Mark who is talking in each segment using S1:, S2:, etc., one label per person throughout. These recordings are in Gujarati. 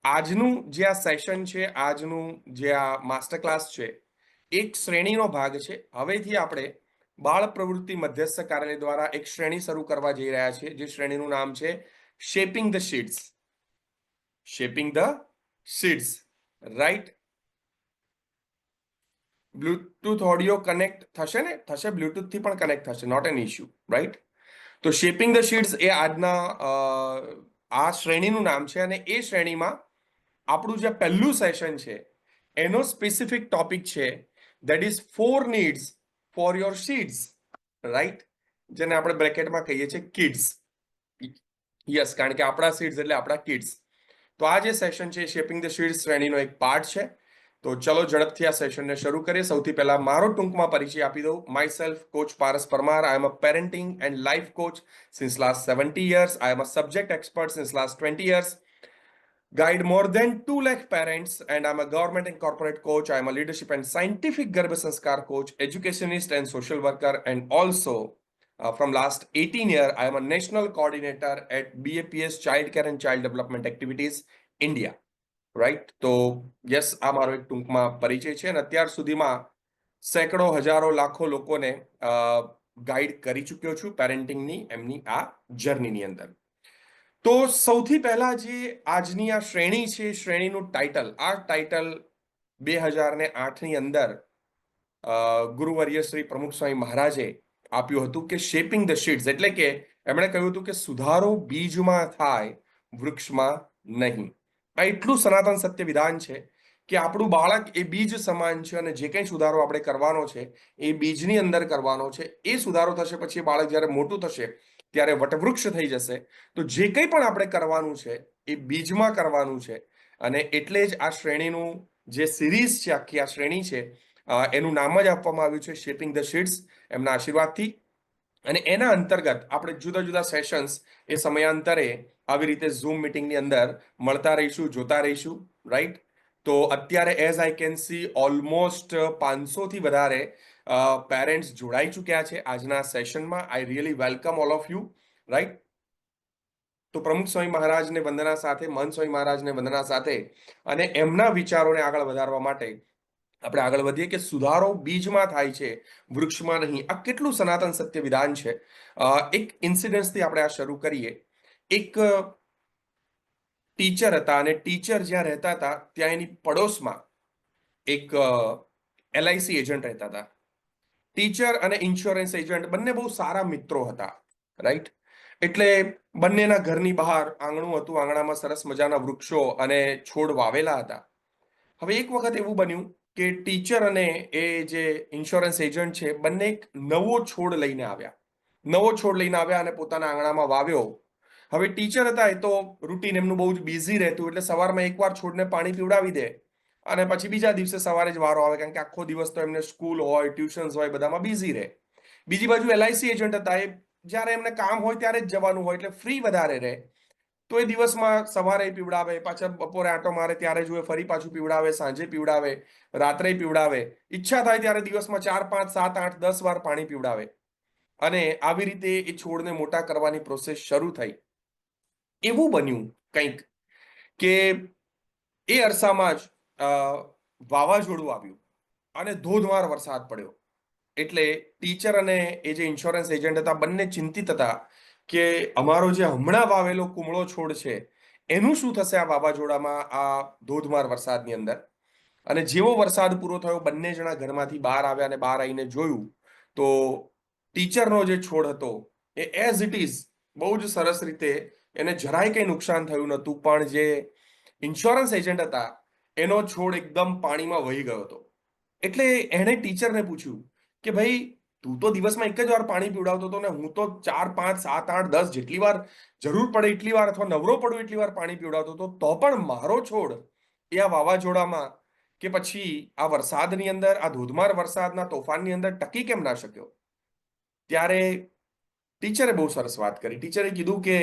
S1: આજનું જે આ સેશન છે, આજનું જે આ માસ્ટર ક્લાસ છે, એક શ્રેણીનો ભાગ છે. હવેથી આપણે બાળ પ્રવૃત્તિ મધ્યસ્થ કાર્યાલય દ્વારા એક શ્રેણી શરૂ કરવા જઈ રહ્યા છીએ, જે શ્રેણીનું નામ છે shaping the seeds. Shaping the seeds, right? Bluetooth audio connect થશે ને? થશે, બ્લૂટૂથ થી પણ કનેક્ટ થશે, નોટ એન ઇશ્યુ, રાઈટ? તો શેપિંગ ધ સીડ્સ એ આજના આ શ્રેણીનું નામ છે, અને એ શ્રેણીમાં આપણું જે પહેલું સેશન છે એનો સ્પેસિફિક ટોપિક છે, that is 4 needs for your seeds, right? જેને આપણે બ્રેકેટમાં કહીએ છીએ કિડ્સ. યસ, કારણ કે આપણા સીડ્સ એટલે આપણા કિડ્સ. તો આ જે સેશન છે શેપિંગ ધ સીડ્સ શ્રેણીનો એક પાર્ટ છે. તો ચલો ઝડપથી આ સેશનને શરૂ કરીએ. સૌથી પહેલા મારો ટૂંકમાં પરિચય આપી દઉં. Myself coach Paras Parmar. I am a parenting and life coach since last 70 years. I am a subject expert since last 20 years. Guide more than 2 lakh parents, and I'm a government and corporate coach. I'm a leadership and scientific Garbha Sanskar coach, educationist and social worker, and also from last 18 years, I am a national coordinator at BAPS Child Care and Child Development Activities, India. Right? તો યસ, આ મારો એક ટૂંકમાં પરિચય છે, અને અત્યાર સુધીમાં સેંકડો હજારો લાખો લોકોને ગાઈડ કરી ચૂક્યો છું પેરેન્ટિંગની એમની આ જર્નીની અંદર. તો સૌથી પહેલા જે આજની આ શ્રેણી છે, શ્રેણીનું ટાઇટલ, આ ટાઇટલ 2008ની અંદર ગુરુવર્ય શ્રી પ્રમુખ સ્વામી મહારાજે આપ્યું હતું કે શેપિંગ ધ સીડ્સ, એટલે કે એમણે કહ્યું હતું કે સુધારો બીજમાં થાય, વૃક્ષમાં નહીં. આ એટલું સનાતન સત્ય વિધાન છે કે આપણું બાળક એ બીજ સમાન છે, અને જે કંઈ સુધારો આપણે કરવાનો છે એ બીજની અંદર કરવાનો છે. એ સુધારો થશે પછી બાળક જ્યારે મોટું થશે ત્યારે વટવૃક્ષ થઈ જશે. તો જે કંઈ પણ આપણે કરવાનું છે એ બીજમાં કરવાનું છે, અને એટલે જ આ શ્રેણીનું જે સિરીઝ છે, આખી આ શ્રેણી છે, એનું નામ જ આપવામાં આવ્યું છે શેપિંગ ધ સીડ્સ, એમના આશીર્વાદથી. અને એના અંતર્ગત આપણે જુદા જુદા સેશન્સ એ સમયાંતરે આવી રીતે ઝૂમ મિટિંગની અંદર મળતા રહીશું, જોતા રહીશું, રાઈટ? તો અત્યારે as I can see almost 500 થી વધારે પેરેન્ટ્સ જોડાઈ ચૂક્યા છે આજના સેશનમાં. I really welcome all of you, right? તો પ્રમુખ સ્વામી મહારાજને વંદના સાથે, મહંત સ્વામી મહારાજને વંદના સાથે, અને એમના વિચારોને આગળ વધારવા માટે આપણે આગળ વધીએ કે સુધારો બીજમાં થાય છે, વૃક્ષમાં નહીં. આ કેટલું સનાતન સત્ય વિધાન છે. એક ઇન્સિડન્સથી આપણે આ શરૂ કરીએ. એક ટીચર હતા, અને ટીચર જ્યાં રહેતા હતા ત્યાં એની પડોશમાં એક LIC એજન્ટ રહેતા હતા. ટીચર અને ઇન્સ્યોરન્સ એજન્ટ બંને બહુ સારા મિત્રો હતા, રાઈટ? એટલે બંનેના ઘરની બહાર આંગણું હતું, આંગણામાં સરસ મજાના વૃક્ષો અને છોડ વાવેલા હતા. હવે એક વખત એવું બન્યું કે ટીચર અને એ જે ઇન્સ્યોરન્સ એજન્ટ છે બંને એક નવો છોડ લઈને આવ્યા અને પોતાના આંગણામાં વાવ્યો. હવે ટીચર હતા એ તો રૂટીન એમનું બહુ જ બિઝી રહેતું, એટલે સવારમાં એકવાર છોડને પાણી પીવડાવી દે અને પછી બીજા દિવસે સવારે જ વારો આવે, કારણ કે આખો દિવસ તો એમને સ્કૂલ હોય, ટ્યુશન્સ હોય, બધામાં બિઝી રહે. બીજી બાજુ LIC એજન્ટ હતા, એ જ્યારે એમને કામ હોય ત્યારે જ જવાનું હોય, એટલે ફ્રી વધારે રહે. તો એ દિવસમાં સવારે પીવડાવે, પાછા બપોરે આંટો મારે ત્યારે જુએ, ફરી પાછું પીવડાવે, સાંજે પીવડાવે, રાત્રે પીવડાવે. ઈચ્છા થાય ત્યારે દિવસમાં 4, 5, 7, 8, 10 વાર પાણી પીવડાવે. અને આવી રીતે એ છોડને મોટા કરવાની પ્રોસેસ શરૂ થઈ. એવું બન્યું કંઈક કે એ અરસામાં જ વાવાઝોડું આવ્યું અને ધોધમાર વરસાદ પડ્યો. એટલે ટીચર અને એ જે ઇન્સ્યોરન્સ એજન્ટ હતા બંને ચિંતિત હતા કે અમારો જે હમણાં વાવેલો કુમળો છોડ છે એનું શું થશે આ વાવાઝોડામાં, આ ધોધમાર વરસાદની અંદર. અને જેવો વરસાદ પૂરો થયો, બંને જણા ઘરમાંથી બહાર આવ્યા, અને બહાર આવીને જોયું તો ટીચરનો જે છોડ હતો એ એઝ ઇટ ઇઝ બહુ જ સરસ રીતે, એને જરાય કંઈ નુકસાન થયું નહોતું. પણ જે ઇન્સ્યોરન્સ એજન્ટ હતા એનો છોડ એકદમ પાણીમાં વહી ગયો હતો. એટલે એણે ટીચરને પૂછ્યું કે ભાઈ, તું તો દિવસમાં એક જ વાર પાણી પીવડાવતો હતો, ને હું તો 4, 5, 7, 8, 10 જેટલી વાર જરૂર પડે એટલી વાર, અથવા નવરો પડું એટલી વાર પાણી પીવડાવતો હતો, તો પણ મારો છોડ એ આ વાવાઝોડામાં કે પછી આ વરસાદની અંદર, આ ધોધમાર વરસાદના તોફાનની અંદર ટકી કેમ ના શક્યો? ત્યારે ટીચરે બહુ સરસ વાત કરી. ટીચરે કીધું કે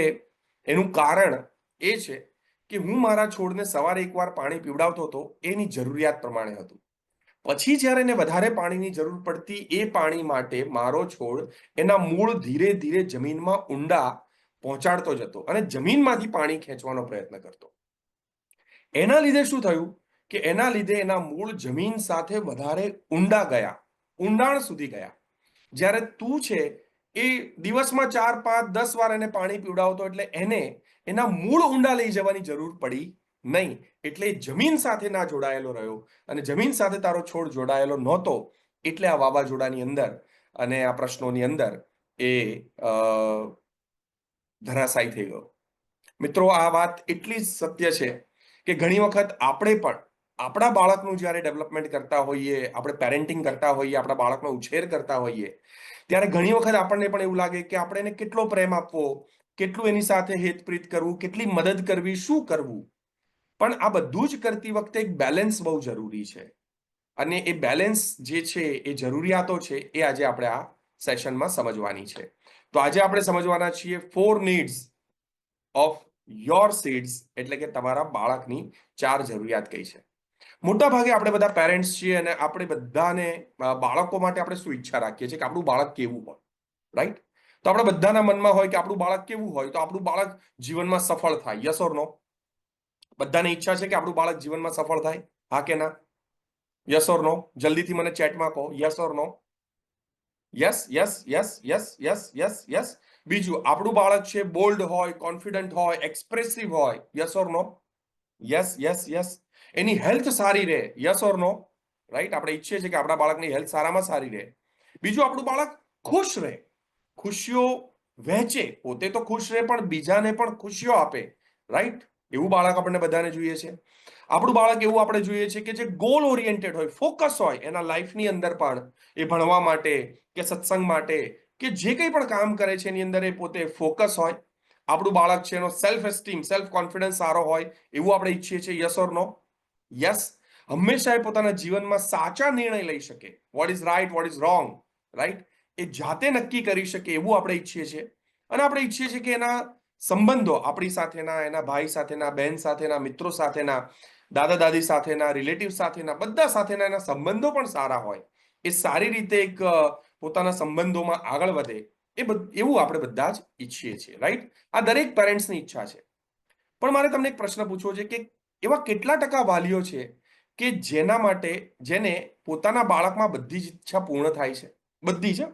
S1: એનું કારણ એ છે કે હું મારા છોડને સવારે એકવાર પાણી પીવડાવતો હતો, એની જરૂરિયાત પ્રમાણે હતું. પછી જ્યારે એને વધારે પાણીની જરૂર પડતી, એ પાણી માટે મારો છોડ એના મૂળ ધીરે ધીરે જમીનમાં ઊંડા પહોંચાડતો જતો અને જમીનમાંથી પાણી ખેંચવાનો પ્રયત્ન કરતો. એના લીધે શું થયું કે એના લીધે એના મૂળ જમીન સાથે વધારે ઊંડા ગયા, ઊંડાણ સુધી ગયા. જ્યારે તું છે એ દિવસમાં 4, 5, 10 વાર એને પાણી પીવડાવતો, એટલે એને એના મૂળ ઊંડા લઈ જવાની જરૂર પડી નહીં. એટલે એ જમીન સાથે ના જોડાયેલો રહ્યો, અને જમીન સાથે તારો છોડ જોડાયેલો નહોતો, એટલે આ વાવાઝોડાની અંદર અને આ પ્રશ્નોની અંદર એ ધરાશાયી થઈ ગયો. મિત્રો, આ વાત એટલી જ સત્ય છે કે ઘણી વખત આપણે પણ આપણા બાળકનું જ્યારે ડેવલપમેન્ટ કરતા હોઈએ, આપણે પેરેન્ટિંગ કરતા હોઈએ, આપણા બાળકનો ઉછેર કરતા હોઈએ, ત્યારે ઘણી વખત આપણને પણ એવું લાગે કે આપણે એને કેટલો પ્રેમ આપવો, કેટલું એની સાથે હેતપ્રીત કરવું, કેટલી મદદ કરવી, શું કરવું. પણ આ બધું જ કરતી વખતે એક બેલેન્સ બહુ જરૂરી છે. અને એ બેલેન્સ જે છે, એ જરૂરિયાતો છે, એ આજે આપણે આ સેશનમાં સમજવાની છે. તો આજે આપણે સમજવાના છીએ 4 નીડ્સ ઓફ યોર સીડ્સ, એટલે કે તમારા બાળકની 4 જરૂરિયાત કઈ છે. મોટા ભાગે આપણે બધા પેરેન્ટ્સ છીએ, અને આપણે બધાને બાળકો માટે આપણે શું ઈચ્છા રાખીએ છીએ કે આપણું બાળક કેવું હોય, રાઈટ? તો આપણે બધાના મનમાં હોય કે આપણું બાળક કેવું હોય, તો આપણું બાળક જીવનમાં સફળ થાય. યસ ઓર નો? બધાને ઈચ્છા છે કે આપણું બાળક જીવનમાં સફળ થાય, હા કે ના? Yes or no? જલ્દીથી મને ચેટમાં કહો, yes or no? Yes, yes, yes, yes, yes, yes, yes. બીજું, આપણું બાળક છે બોલ્ડ હોય, કોન્ફિડન્ટ હોય, એક્સપ્રેસિવ હોય. Yes or no? Yes, yes, yes. એની હેલ્થ સારી રહે. Yes or no? રાઈટ? આપણે ઈચ્છીએ છીએ કે આપણા બાળકની હેલ્થ સારામાં સારી રહે. બીજું, આપણું બાળક ખુશ રહે, ખુશીઓ વહેંચે, પોતે તો ખુશ રહે પણ બીજાને પણ ખુશીઓ આપે. રાઈટ? એવું બાળક આપણને બધાને જોઈએ છે. આપણું બાળક એવું આપણે જોઈએ છે કે જે ગોલ ઓરિએન્ટેડ હોય, ફોકસ હોય એના લાઈફની અંદર પણ, એ ભણવા માટે કે સત્સંગ માટે કે જે કંઈ પણ કામ કરે છે એની અંદર એ પોતે ફોકસ હોય. આપણું બાળક છે એનો સેલ્ફ એસ્ટીમ, સેલ્ફ કોન્ફિડન્સ સારો હોય, એવું આપણે ઈચ્છીએ છીએ. Yes or no? યસ. હંમેશા એ પોતાના જીવનમાં સાચા નિર્ણય લઈ શકે. What is right, what is wrong, right? એ જાતે નક્કી કરી શકે, એવું આપણે ઈચ્છીએ છીએ. અને આપણે ઈચ્છીએ છીએ કે એના સંબંધો આપણી સાથેના, એના ભાઈ સાથેના, બહેન સાથેના, મિત્રો સાથેના, દાદા દાદી સાથેના, રિલેટિવ સાથેના, બધા સાથેના એના સંબંધો પણ સારા હોય. એ સારી રીતે એક પોતાના સંબંધોમાં આગળ વધે, એવું આપણે બધા જ ઈચ્છીએ છીએ, રાઈટ? આ દરેક પેરેન્ટ્સની ઈચ્છા છે. પણ મારે તમને એક પ્રશ્ન પૂછવો છે કે એવા કેટલા ટકા વાલીઓ છે કે જેના માટે, જેને પોતાના બાળકમાં બધી જ ઈચ્છા પૂર્ણ થાય છે? બધી જ.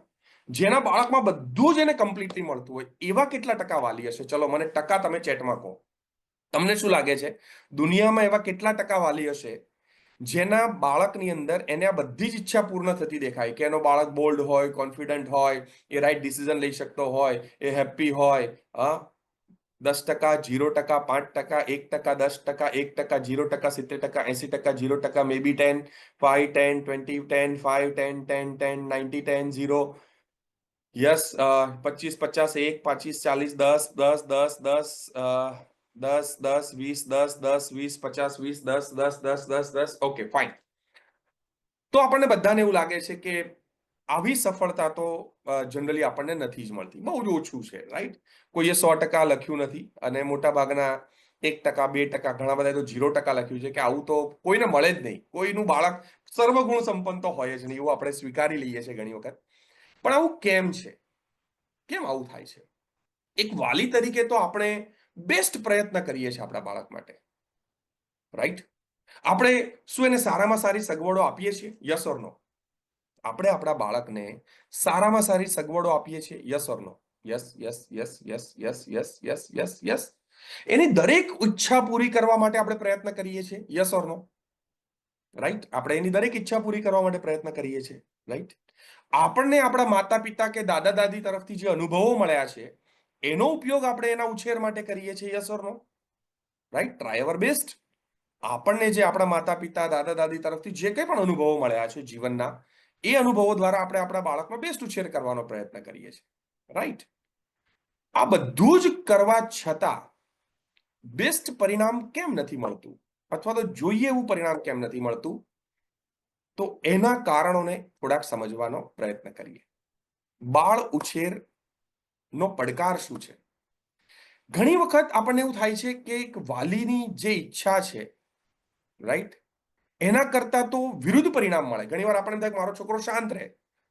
S1: જેના બાળકમાં બધું જ એને કમ્પ્લીટલી મળતું હોય, એવા કેટલા ટકા વાલી હશે? ચલો મને ટકા તમે ચેટમાં કહો. તમને શું લાગે છે, દુનિયામાં એવા કેટલા ટકા વાલી હશે જેના બાળકની અંદર એને આ બધી જ ઈચ્છા પૂર્ણ થતી દેખાય? કે એનો બાળક બોલ્ડ હોય, કોન્ફિડન્ટ હોય, એ રાઈટ ડિસિઝન લઈ શકતો હોય, એ હેપી હોય. 10%, 0%, 5%, 1%, 10%, 1%, 0%, 70%, 80%, 0%, maybe 10, 5, 10, 20, 10, 5, 10, 10, 10, 90, 10, 0. યસ. 25, 50, 1, 25, 40, 10, 10, 10, 10, 10, 10, 20, 10, 10, 20, 50, 20, 10, 10, 10, 10, 10. Okay, fine. તો આપણને બધાને એવું લાગે છે કે આવી સફળતા તો જનરલી આપણને નથી જ મળતી, બહુ જ ઓછું છે, રાઈટ? કોઈએ 100% લખ્યું નથી, અને મોટા ભાગના 1%, 2%, ઘણા બધા તો 0% લખ્યું છે કે આવું તો કોઈને મળે જ નહીં. કોઈનું બાળક સર્વગુણ સંપન્ન તો હોય જ નહીં, એવું આપણે સ્વીકારી લઈએ છીએ ઘણી વખત. પણ આવું કેમ છે? કેમ આવું થાય છે? એક વાલી તરીકે તો આપણે બેસ્ટ પ્રયત્ન કરીએ છીએ આપણા બાળક માટે, રાઈટ? આપણે શું એને સારામાં સારી સગવડો આપીએ છીએ? Yes or no? આપણે આપણા બાળકને સારામાં સારી સગવડો આપીએ છીએ? Yes or no? Yes, yes, yes, yes, yes, yes, yes, yes, yes. એની દરેક ઈચ્છા પૂરી કરવા માટે આપણે પ્રયત્ન કરીએ છીએ? Yes or no? રાઈટ? આપણે એની દરેક ઈચ્છા પૂરી કરવા માટે પ્રયત્ન કરીએ છીએ, રાઈટ? આપણને આપણા માતા પિતા કે દાદા દાદી તરફથી જે અનુભવો મળ્યા છે એનો ઉપયોગ આપણે એના ઉછેર માટે કરીએ છીએ? Yes or no? Right? Try our best. આપણને જે આપણા માતા પિતા, દાદા દાદી તરફથી જે કંઈ પણ અનુભવો મળ્યા છે જીવનના, એ અનુભવો દ્વારા આપણે આપણા બાળકનો બેસ્ટ ઉછેર કરવાનો પ્રયત્ન કરીએ છીએ, રાઈટ? આ બધું જ કરવા છતાં બેસ્ટ પરિણામ કેમ નથી મળતું, અથવા તો જોઈએ એવું પરિણામ કેમ નથી મળતું? તો એના કારણોને થોડાક સમજવાનો પ્રયત્ન કરીએ. બાળ ઉછેર નો પડકાર શું છે? ઘણી વખત આપણને એવું થાય છે કે એક વાલીની જે ઈચ્છા છે, રાઈટ, એના કરતા તો વિરુદ્ધ પરિણામ મળે. ઘણીવાર આપણને થાય કે મારો છોકરો શાંત રહે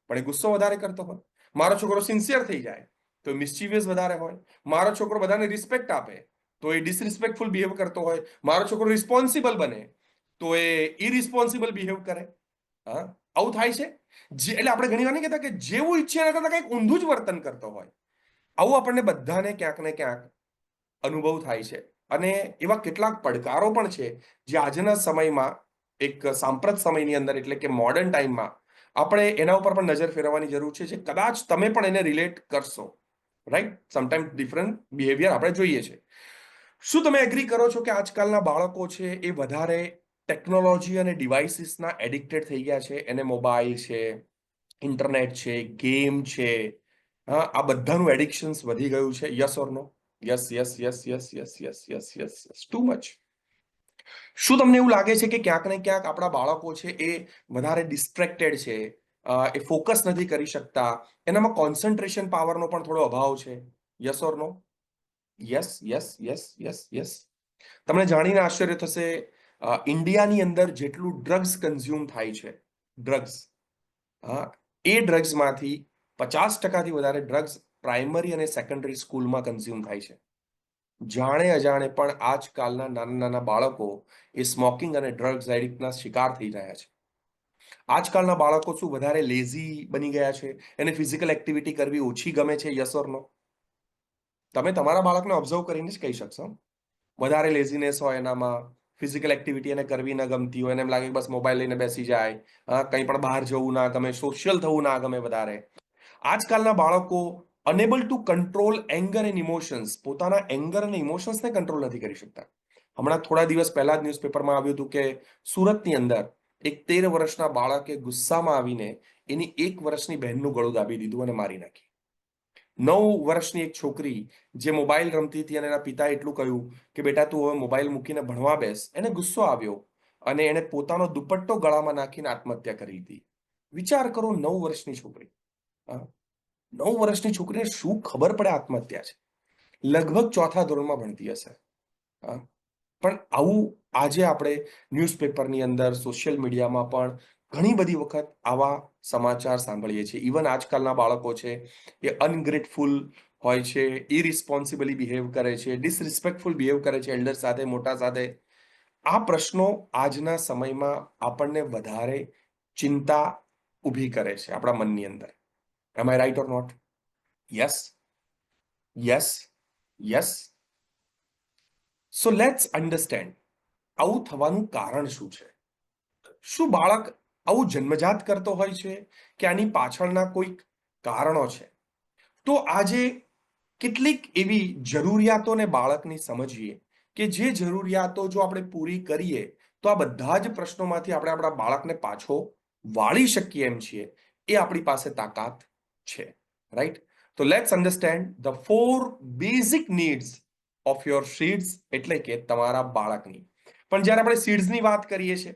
S1: પણ એ ગુસ્સો વધારે કરતો હોય, મારો છોકરો સિન્સિયર થઈ જાય તો મિસ્ચીવિયસ વધારે હોય, મારો છોકરો બધાને રિસ્પેક્ટ આપે તો એ ડિસરિસ્પેક્ટફુલ બિહેવ કરતો હોય, મારો છોકરો રિસ્પોન્સિબલ બને તો એ ઇરિસ્પોન્સિબલ બિહેવ કરે. હા, આવું થાય છે. એટલે આપણે ઘણી વાર નહીં કહેતા કે જેવું ઈચ્છે એના કરતા કંઈક ઊંધું જ વર્તન કરતો હોય. આવું આપણને બધાને ક્યાંક ને ક્યાંક અનુભવ થાય છે. અને એવા કેટલાક પડકારો પણ છે જે આજના સમયમાં, એક સાંપ્રત સમયની અંદર, એટલે કે મોડર્ન ટાઈમમાં આપણે એના ઉપર પણ નજર ફેરવવાની જરૂર છે, જે કદાચ તમે પણ એને રિલેટ કરશો. રાઈટ? સમટાઈમ ડિફરન્ટ બિહેવિયર આપણે જોઈએ છે. શું તમે એગ્રી કરો છો કે આજકાલના બાળકો છે એ વધારે ટેકનોલોજી અને ડિવાઇસીસના એડિક્ટેડ થઈ ગયા છે? એને મોબાઈલ છે, ઇન્ટરનેટ છે, ગેમ છે, હા, આ બધાનું એડિક્શન્સ વધી ગયું છે. Yes or no? Yes, yes, yes, yes, yes, yes, yes, yes, yes, too much. શું તમને એવું લાગે છે કે ક્યાંક ને ક્યાંક આપણા બાળકો છે એ વધારે ડિસ્ટ્રેક્ટેડ છે, એ ફોકસ નથી કરી શકતા, એનામાં કોન્સન્ટ્રેશન પાવરનો પણ થોડો અભાવ છે? Yes or no? Yes, yes, yes, yes, yes. તમને જાણીને આશ્ચર્ય થશે, ઇન્ડિયાની અંદર જેટલું ડ્રગ્સ કન્ઝ્યુમ થાય છે, ડ્રગ્સ, હા, એ ડ્રગ્સમાંથી 50%થી વધારે ડ્રગ્સ પ્રાઇમરી અને સેકન્ડરી સ્કૂલમાં કન્ઝ્યુમ થાય છે. જાણે અજાણે પણ આજકાલના નાના નાના બાળકો એ સ્મોકિંગ અને ડ્રગ્સ એડિક્ટના શિકાર થઈ રહ્યા છે. આજકાલના બાળકો શું વધારે લેઝી બની ગયા છે? એને ફિઝિકલ એક્ટિવિટી કરવી ઓછી ગમે છે? યસ ઓર નો? તમે તમારા બાળકને ઓબ્ઝર્વ કરીને જ કહી શકશો. વધારે લેઝીનેસ હોય એનામાં, ફિઝિકલ એક્ટિવિટી એને કરવી ન ગમતી હોય, એને એમ લાગે બસ મોબાઈલ લઈને બેસી જાય, કંઈ પણ બહાર જવું ના ગમે, સોશિયલ થવું ના ગમે વધારે. આજકાલના બાળકો enable two control anger and emotions, પોતાના એંગર અને ઇમોશન્સને કંટ્રોલ નથી કરી શકતા. હમણાં થોડા દિવસ પહેલા જ ન્યૂઝપેપરમાં આવ્યું હતું કે સુરતની અંદર એક 13 વર્ષના બાળકે ગુસ્સામાં આવીને એની 1 વર્ષની બહેનનું ગળું દાબી દીધું અને મારી નાખી. 9 વર્ષની એક છોકરી જે મોબાઈલ રમતી હતી અને એના પિતાએ એટલું કહ્યું કે બેટા તું હવે મોબાઈલ મૂકીને ભણવા બેસ, એને ગુસ્સો આવ્યો અને એને પોતાનો દુપટ્ટો ગળામાં નાખીને આત્મહત્યા કરી લીધી. વિચાર કરો, 9 વર્ષની છોકરી. 9 વર્ષની છોકરીને શું ખબર પડે આત્મહત્યા છે? લગભગ 4થા ધોરણમાં ભણતી હશે. પણ આવું આજે આપણે ન્યૂઝપેપરની અંદર, સોશિયલ મીડિયામાં પણ ઘણી બધી વખત આવા સમાચાર સાંભળીએ છીએ. ઇવન આજકાલના બાળકો છે એ અનગ્રેટફુલ હોય છે, ઇરિસ્પોન્સિબલી બિહેવ કરે છે, ડિસરિસ્પેક્ટફુલ બિહેવ કરે છે એલ્ડર સાથે, મોટા સાથે. આ પ્રશ્નો આજના સમયમાં આપણને વધારે ચિંતા ઊભી કરે છે આપણા મનની અંદર. Am I right or not? Yes, yes, yes. So let's understand, આવું થવાનું કારણ શું છે? શું બાળક આવું જન્મજાત કરતો હોય છે કે આની પાછળના કોઈક કારણો છે? તો આજે કેટલીક એવી જરૂરિયાતોને બાળકની સમજીએ કે જે જરૂરિયાતો જો આપણે પૂરી કરીએ તો આ બધા જ પ્રશ્નોમાંથી આપણે આપણા બાળકને પાછો વાળી શકીએ એમ છીએ, એ આપણી પાસે તાકાત છે. રાઈટ? તો let's understand the 4 basic needs of your seeds, એટલે કે તમારા બાળકની. પણ જ્યારે આપણે સીડ્સની વાત કરીએ છીએ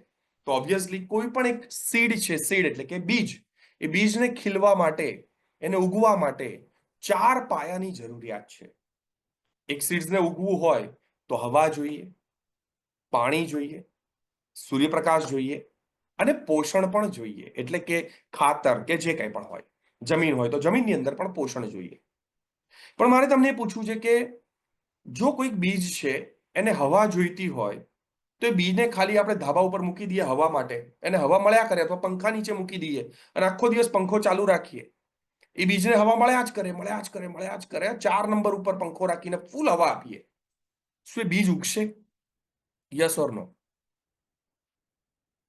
S1: તો ઓબ્વિયસલી કોઈ પણ એક સીડ છે, સીડ એટલે કે બીજ, એ બીજને ખીલવા માટે, એને ઉગવા માટે 4 પાયાની જરૂરિયાત છે. એક સીડ્સને ઉગવું હોય તો હવા જોઈએ, પાણી જોઈએ, સૂર્યપ્રકાશ જોઈએ અને પોષણ પણ જોઈએ, એટલે કે ખાતર કે જે કંઈ પણ હોય. જમીન હોય તો જમીનની અંદર પણ પોષણ જોઈએ. પણ મારે તમને પૂછવું છે કે જો કોઈક બીજ છે એને હવા જોઈતી હોય તો એ બીજને ખાલી આપણે ધાબા ઉપર મૂકી દઈએ હવા માટે, એને હવા મળ્યા કરે, અથવા પંખા નીચે મૂકી દઈએ અને આખો દિવસ પંખો ચાલુ રાખીએ, એ બીજને હવા મળ્યા જ કરે, મળ્યા જ કરે, મળ્યા જ કરે, 4 નંબર ઉપર પંખો રાખીને ફૂલ હવા આપીએ, શું એ બીજ ઉગશે? Yes or no?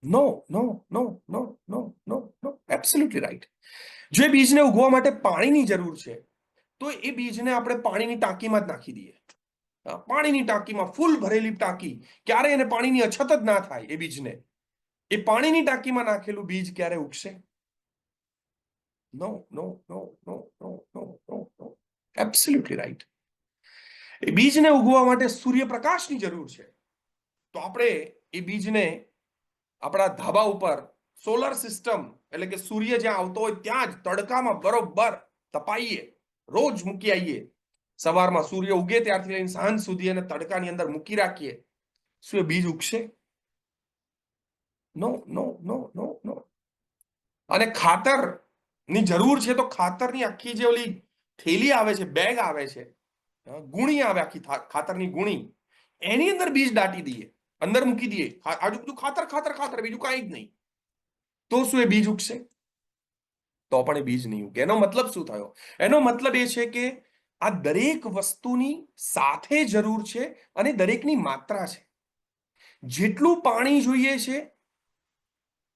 S1: No, no, no, no, no, no, no, absolutely right. જો એ બીજને ઉગવા માટે પાણીની જરૂર છે તો એ બીજને આપણે પાણીની ટાંકીમાં જ નાખી દઈએ. પાણીની ટાંકીમાં, ફૂલ ભરેલી ટાંકી, ક્યારે એને પાણીની અછત જ ના થાય એ બીજને. એ પાણીની ટાંકીમાં નાખેલું બીજ ક્યારે ઉગશે? નો, no, no, no, no, no, no, no, absolutely right. એ બીજને ઉગવા માટે સૂર્યપ્રકાશની જરૂર છે. તો આપણે એ બીજને આપણા ધાબા ઉપર સોલર સિસ્ટમ, એટલે કે સૂર્ય જ્યાં આવતો હોય ત્યાં જ તડકામાં બરોબર તપાઈએ, રોજ મૂકી આવીએ. સવારમાં સૂર્ય ઉગે ત્યારથી લઈને સાંજ સુધી એને તડકાની અંદર મૂકી રાખીએ, શું એ બીજ ઉગશે? નો, નો, નો, નો, નો. અને ખાતરની જરૂર છે તો ખાતરની આખી જે ઓલી થેલી આવે છે, બેગ આવે છે, ગુણી આવે આખી ખાતરની ગુણી, એની અંદર બીજ દાટી દઈએ, અંદર મૂકી દઈએ, આજુ બધું ખાતર ખાતર ખાતર, બીજું કાંઈ જ નહીં, તો શું એ બીજ ઉગશે? તો પણ એ બીજ નહીં ઉગે. એનો મતલબ શું થયો? એનો મતલબ એ છે કે આ દરેક વસ્તુની સાથે જરૂર છે અને દરેકની માત્રા છે. જેટલું પાણી જોઈએ છે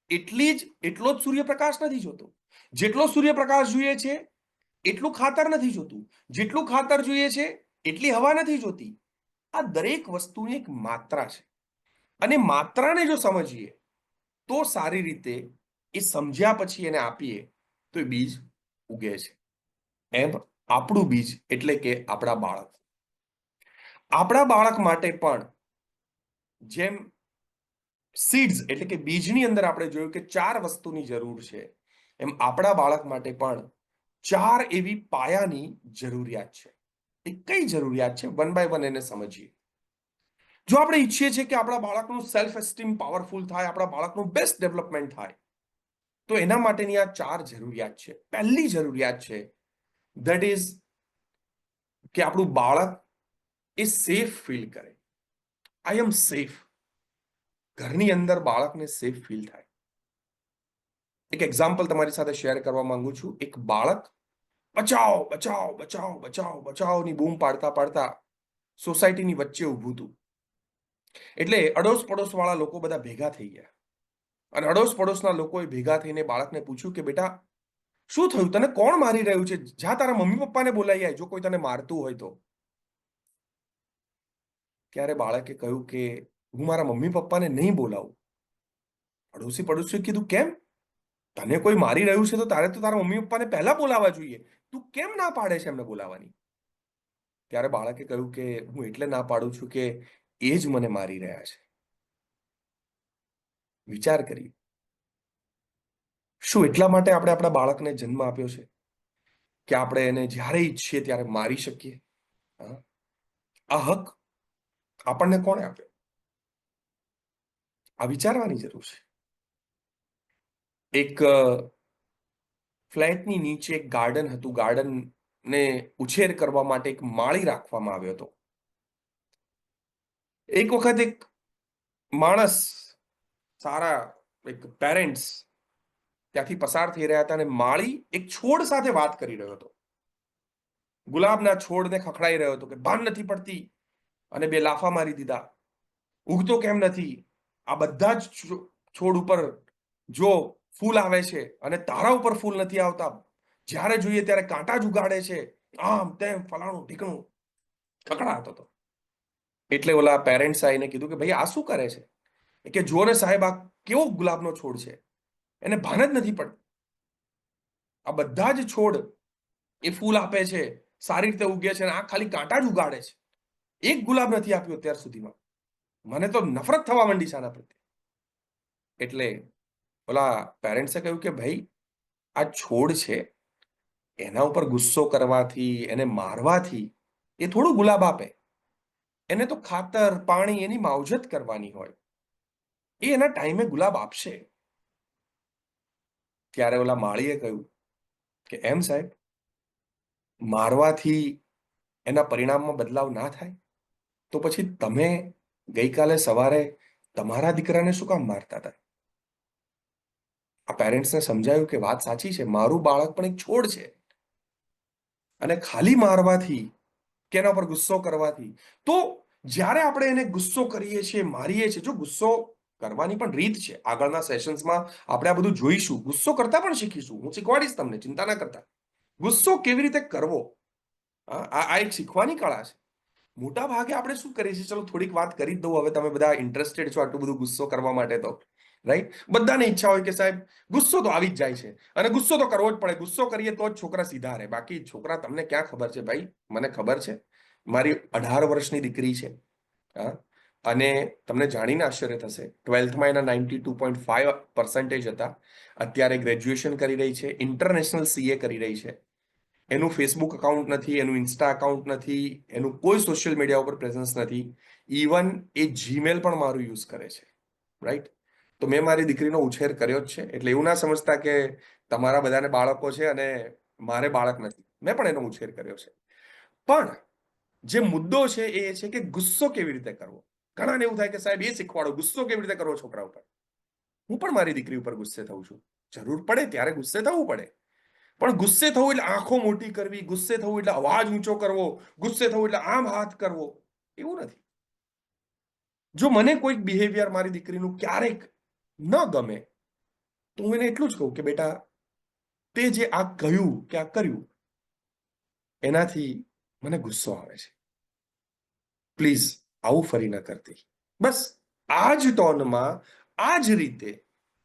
S1: એટલો જ સૂર્યપ્રકાશ નથી જોતો, જેટલો સૂર્યપ્રકાશ જોઈએ છે એટલું ખાતર નથી જોતું, જેટલું ખાતર જોઈએ છે એટલી હવા નથી જોતી. આ દરેક વસ્તુની એક માત્રા છે, અને માત્રાને જો સમજીએ તો સારી રીતે એ સમજ્યા પછી એને આપીએ તો એ બીજ ઉગે છે. એમ આપણું બીજ એટલે કે આપણા બાળક. આપણા બાળક માટે પણ જેમ સીડ્સ એટલે કે બીજની અંદર આપણે જોયું કે 4 વસ્તુની જરૂર છે, એમ આપણા બાળક માટે પણ 4 એવી પાયાની જરૂરિયાત છે. એ કઈ જરૂરિયાત છે? વન બાય વન એને સમજીએ. જો આપણે ઈચ્છીએ છીએ કે આપણા બાળકનું સેલ્ફ એસ્ટીમ પાવરફુલ થાય, આપણા બાળકનું બેસ્ટ ડેવલપમેન્ટ થાય, તો એના માટેની આ 4 જરૂરિયાત છે. પહેલી જરૂરિયાત છે ધેટ ઇઝ કે આપણું બાળક એ સેફ ફીલ કરે. આઈ એમ સેફ. ઘરની અંદર બાળકને સેફ ફીલ થાય. એક એક્ઝામ્પલ તમારી સાથે શેર કરવા માંગુ છું. એક બાળક બચાવો બચાવો બચાવો બચાવો બચાવની બૂમ પાડતા પાડતા સોસાયટીની વચ્ચે ઊભું હતું. એટલે અડોશ પડોશ વાળા લોકો બધા ભેગા થઈ ગયા, અને અડોશ પડોશના લોકોએ ભેગા થઈને બાળકને પૂછ્યું કે બેટા શું થયું, તને કોણ મારી રહ્યું છે? જા તારા મમ્મી પપ્પાને બોલાવી આય જો કોઈ તને મારતું હોય તો. ત્યારે બાળકે કહ્યું કે હું મારા મમ્મી પપ્પાને નહીં બોલાવું. અડોશી પડોશીએ કીધું કેમ? તને કોઈ મારી રહ્યું છે તો તારે તો તારા મમ્મી પપ્પાને પહેલા બોલાવવા જોઈએ, તું કેમ ના પાડે છે એમને બોલાવવાની? ત્યારે બાળકે કહ્યું કે હું એટલે ના પાડું છું કે એ જ મને મારી રહ્યા છે. વિચાર કરી, શું એટલા માટે આપણે આપણા બાળકને જન્મ આપ્યો છે કે આપણે એને જ્યારે ઈચ્છીએ ત્યારે મારી શકીએ? હા? આ હક આપણને કોણે આપ્યો? આ વિચારવાની જરૂર છે. એક ફ્લેટની નીચે એક ગાર્ડન હતું. ગાર્ડનને ઉછેર કરવા માટે એક માળી રાખવામાં આવ્યો હતો. એક વખત એક માણસ, સારા એક પેરેન્ટ્સ ત્યાંથી પસાર થઈ રહ્યા હતા અને માળી એક છોડ સાથે વાત કરી રહ્યો હતો. ગુલાબના છોડને ખખડાઈ રહ્યો હતો કે ભાન નથી પડતી, અને 2 લાફા મારી દીધા. ઉગતો કેમ નથી? આ બધા જ છોડ ઉપર જો ફૂલ આવે છે અને તારા ઉપર ફૂલ નથી આવતા, જ્યારે જોઈએ ત્યારે કાંટા જ ઉગાડે છે, આમ તેમ ફલાણું ઢીકણું ખખડાતો હતો. એટલે ઓલા પેરેન્ટ્સ આવીને કીધું કે ભાઈ આ શું કરે છે? કે જુઓ ને સાહેબ, આ કેવો ગુલાબનો છોડ છે, એને ભાન જ નથી પડતું. આ બધા જ છોડ એ ફૂલ આપે છે, સારી રીતે ઉગે છે, અને આ ખાલી કાંટા જ ઉગાડે છે. એક ગુલાબ નથી આપ્યો અત્યાર સુધીમાં. મને તો નફરત થવા માંડી છે આના પ્રત્યે. એટલે ઓલા પેરેન્ટ્સે કહ્યું કે ભાઈ આ છોડ છે, એના ઉપર ગુસ્સો કરવાથી, એને મારવાથી એ થોડું ગુલાબ આપે. એને તો ખાતર પાણી એની માવજત કરવાની હોય, એ એના ટાઈમે ગુલાબ આપશે. ત્યારે ઓલા માળીએ કહ્યું કે એમ સાહેબ, મારવાથી એના પરિણામમાં બદલાવ ના થાય? તો પછી તમે ગઈકાલે સવારે તમારા દીકરાને શું કામ મારતા હતા? આ પેરેન્ટ્સને સમજાયું કે વાત સાચી છે, મારું બાળક પણ એક છોડ છે, અને ખાલી મારવાથી કે એના પર ગુસ્સો કરવાથી, તો જ્યારે આપણે એને ગુસ્સો કરીએ છીએ, મારીએ છીએ, જો ગુસ્સો કરવાની પણ રીત છે, આગળના સેશન્સમાં આપણે આ બધું જોઈશું, ગુસ્સો કરતા પણ શીખીશું, હું શીખવાડીશ તમને, ચિંતા ના કરતા. ગુસ્સો કેવી રીતે કરવો, આ એક શીખવાની કળા છે. મોટા ભાગે આપણે શું કરીએ છીએ, ચલો થોડીક વાત કરી જ દઉં, હવે તમે બધા ઇન્ટરેસ્ટેડ છો આટલું બધું ગુસ્સો કરવા માટે, તો રાઈટ, બધાને ઈચ્છા હોય કે સાહેબ ગુસ્સો તો આવી જ જાય છે, અને ગુસ્સો તો કરવો જ પડે, ગુસ્સો કરીએ તો જ છોકરા સીધા રહે. બાકી છોકરા, તમને ક્યાં ખબર છે ભાઈ, મને ખબર છે, મારી 18 વર્ષની દીકરી છે, હા, અને તમને જાણીને આશ્ચર્ય થશે, 12થમાં એના 92.5% હતા. અત્યારે ગ્રેજ્યુએશન કરી રહી છે, ઇન્ટરનેશનલ સીએ કરી રહી છે. એનું ફેસબુક અકાઉન્ટ નથી, એનું ઇન્સ્ટા અકાઉન્ટ નથી, એનું કોઈ સોશિયલ મીડિયા ઉપર પ્રેઝન્સ નથી. ઇવન એ જીમેલ પણ મારું યુઝ કરે છે, રાઈટ. તો મેં મારી દીકરીનો ઉછેર કર્યો જ છે, એટલે એવું ના સમજતા કે તમારા બધાને બાળકો છે અને મારે બાળક નથી. મેં પણ એનો ઉછેર કર્યો છે. પણ જે મુદ્દો છે એ છે કે ગુસ્સો કેવી રીતે કરવો. ઘણાને એવું થાય કે સાહેબ એ શીખવાડો, ગુસ્સો કેવી રીતે કરવો છોકરા ઉપર. હું પણ મારી દીકરી ઉપર ગુસ્સે થઉં છું, જરૂર પડે ત્યારે ગુસ્સે થવું પડે. પણ ગુસ્સે થવું એટલે આંખો મોટી કરવી, ગુસ્સે થવું એટલે અવાજ ઊંચો કરવો, ગુસ્સે થવું એટલે આમ હાથ કરવો, એવું નથી. જો મને કોઈક બિહેવિયર મારી દીકરીનું ક્યારેક ન ગમે તો હું એને એટલું જ કહું કે બેટા, તે જે આ કહ્યું કે આ કર્યું એનાથી મને ગુસ્સો આવે છે, પ્લીઝ આવું ફરી ન કરતી. બસ આ જ ટોનમાં, આ જ રીતે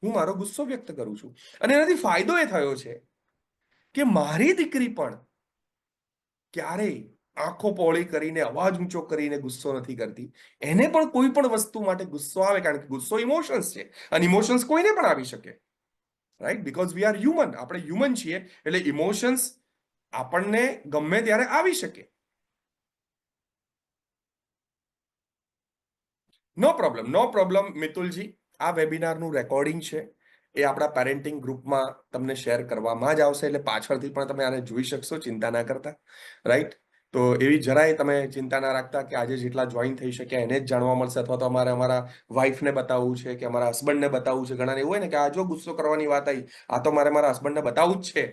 S1: હું મારો ગુસ્સો વ્યક્ત કરું છું. અને એનાથી ફાયદો એ થયો છે કે મારી દીકરી પણ ક્યારેય આંખો પહોળી કરીને, અવાજ ઊંચો કરીને ગુસ્સો નથી કરતી. એને પણ કોઈ પણ વસ્તુ માટે ગુસ્સો આવે, કારણ કે ગુસ્સો ઇમોશન્સ છે અને ઇમોશન્સ કોઈને પણ આવી શકે, right? Because we are human, આપણે હ્યુમન છીએ, એટલે ઇમોશન્સ આપણને ગમે ત્યારે આવી શકે. નો પ્રોબ્લેમ, નો પ્રોબ્લેમ મિતુલજી. આ વેબિનારનું રેકોર્ડિંગ છે એ આપણા પેરેન્ટિંગ ગ્રુપમાં તમને શેર કરવામાં જ આવશે, એટલે પાછળથી પણ તમે આને જોઈ શકશો, ચિંતા ના કરતા, રાઈટ? તો એવી જરાય તમે ચિંતા ના રાખતા કે આજે જેટલા જોઈન થઈ શક્યા એને જ જાણવા મળશે, અથવા તો અમારા વાઈફને બતાવવું છે કે અમારા હસબન્ડને બતાવવું છે. ઘણાને એવું હોય ને કે આ જો ગુસ્સો કરવાની વાત આવી, આ તો મારા હસબન્ડને બતાવવું જ છે,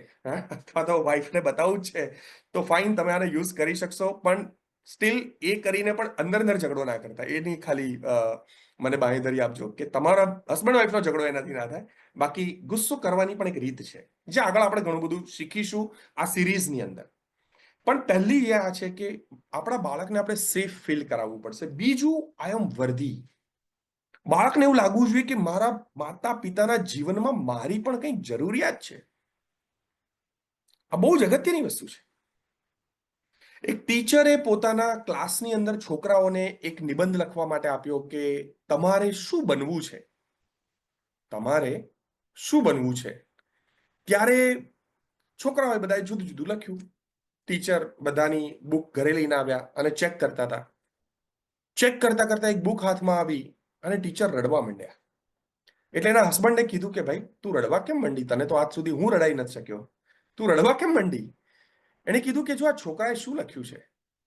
S1: અથવા તો વાઈફને બતાવવું જ છે, તો ફાઇન, તમે આને યુઝ કરી શકશો. પણ સ્ટીલ એ કરીને પણ અંદર અંદર ઝઘડો ના કરતા, એની ખાલી મને બાંહેધરી આપજો કે તમારા હસબન્ડ વાઈફનો ઝઘડો એનાથી ના થાય. બાકી ગુસ્સો કરવાની પણ એક રીત છે, જે આગળ આપણે ઘણું બધું શીખીશું આ સિરીઝની અંદર. પણ પહેલી એ આ છે કે આપણા બાળકને આપણે સેફ ફીલ કરાવવું પડશે. બીજું, આઈ એમ વર્ધી. બાળકને એવું લાગવું જોઈએ કે મારા માતા પિતાના જીવનમાં મારી પણ કંઈક જરૂરિયાત છે. આ બહુ જ અગત્યની વસ્તુ છે. એક ટીચરે પોતાના ક્લાસની અંદર છોકરાઓને એક નિબંધ લખવા માટે આપ્યો કે તમારે શું બનવું છે, તમારે શું બનવું છે. ત્યારે છોકરાઓએ બધાએ જુદું જુદું લખ્યું. ટીચર બધાની બુક ઘરે લઈને આવ્યા અને ચેક કરતા હતા. ચેક કરતા કરતા એક બુક હાથમાં આવી અને ટીચર રડવા માંડ્યા. એટલે એના હસબન્ડે કીધું કે ભાઈ તું રડવા કેમ માંડી, તને તો આજ સુધી હું રડાઈ નથી શક્યો, તું રડવા કેમ માંડી. એને કીધું કે જો આ છોકરાએ શું લખ્યું છે.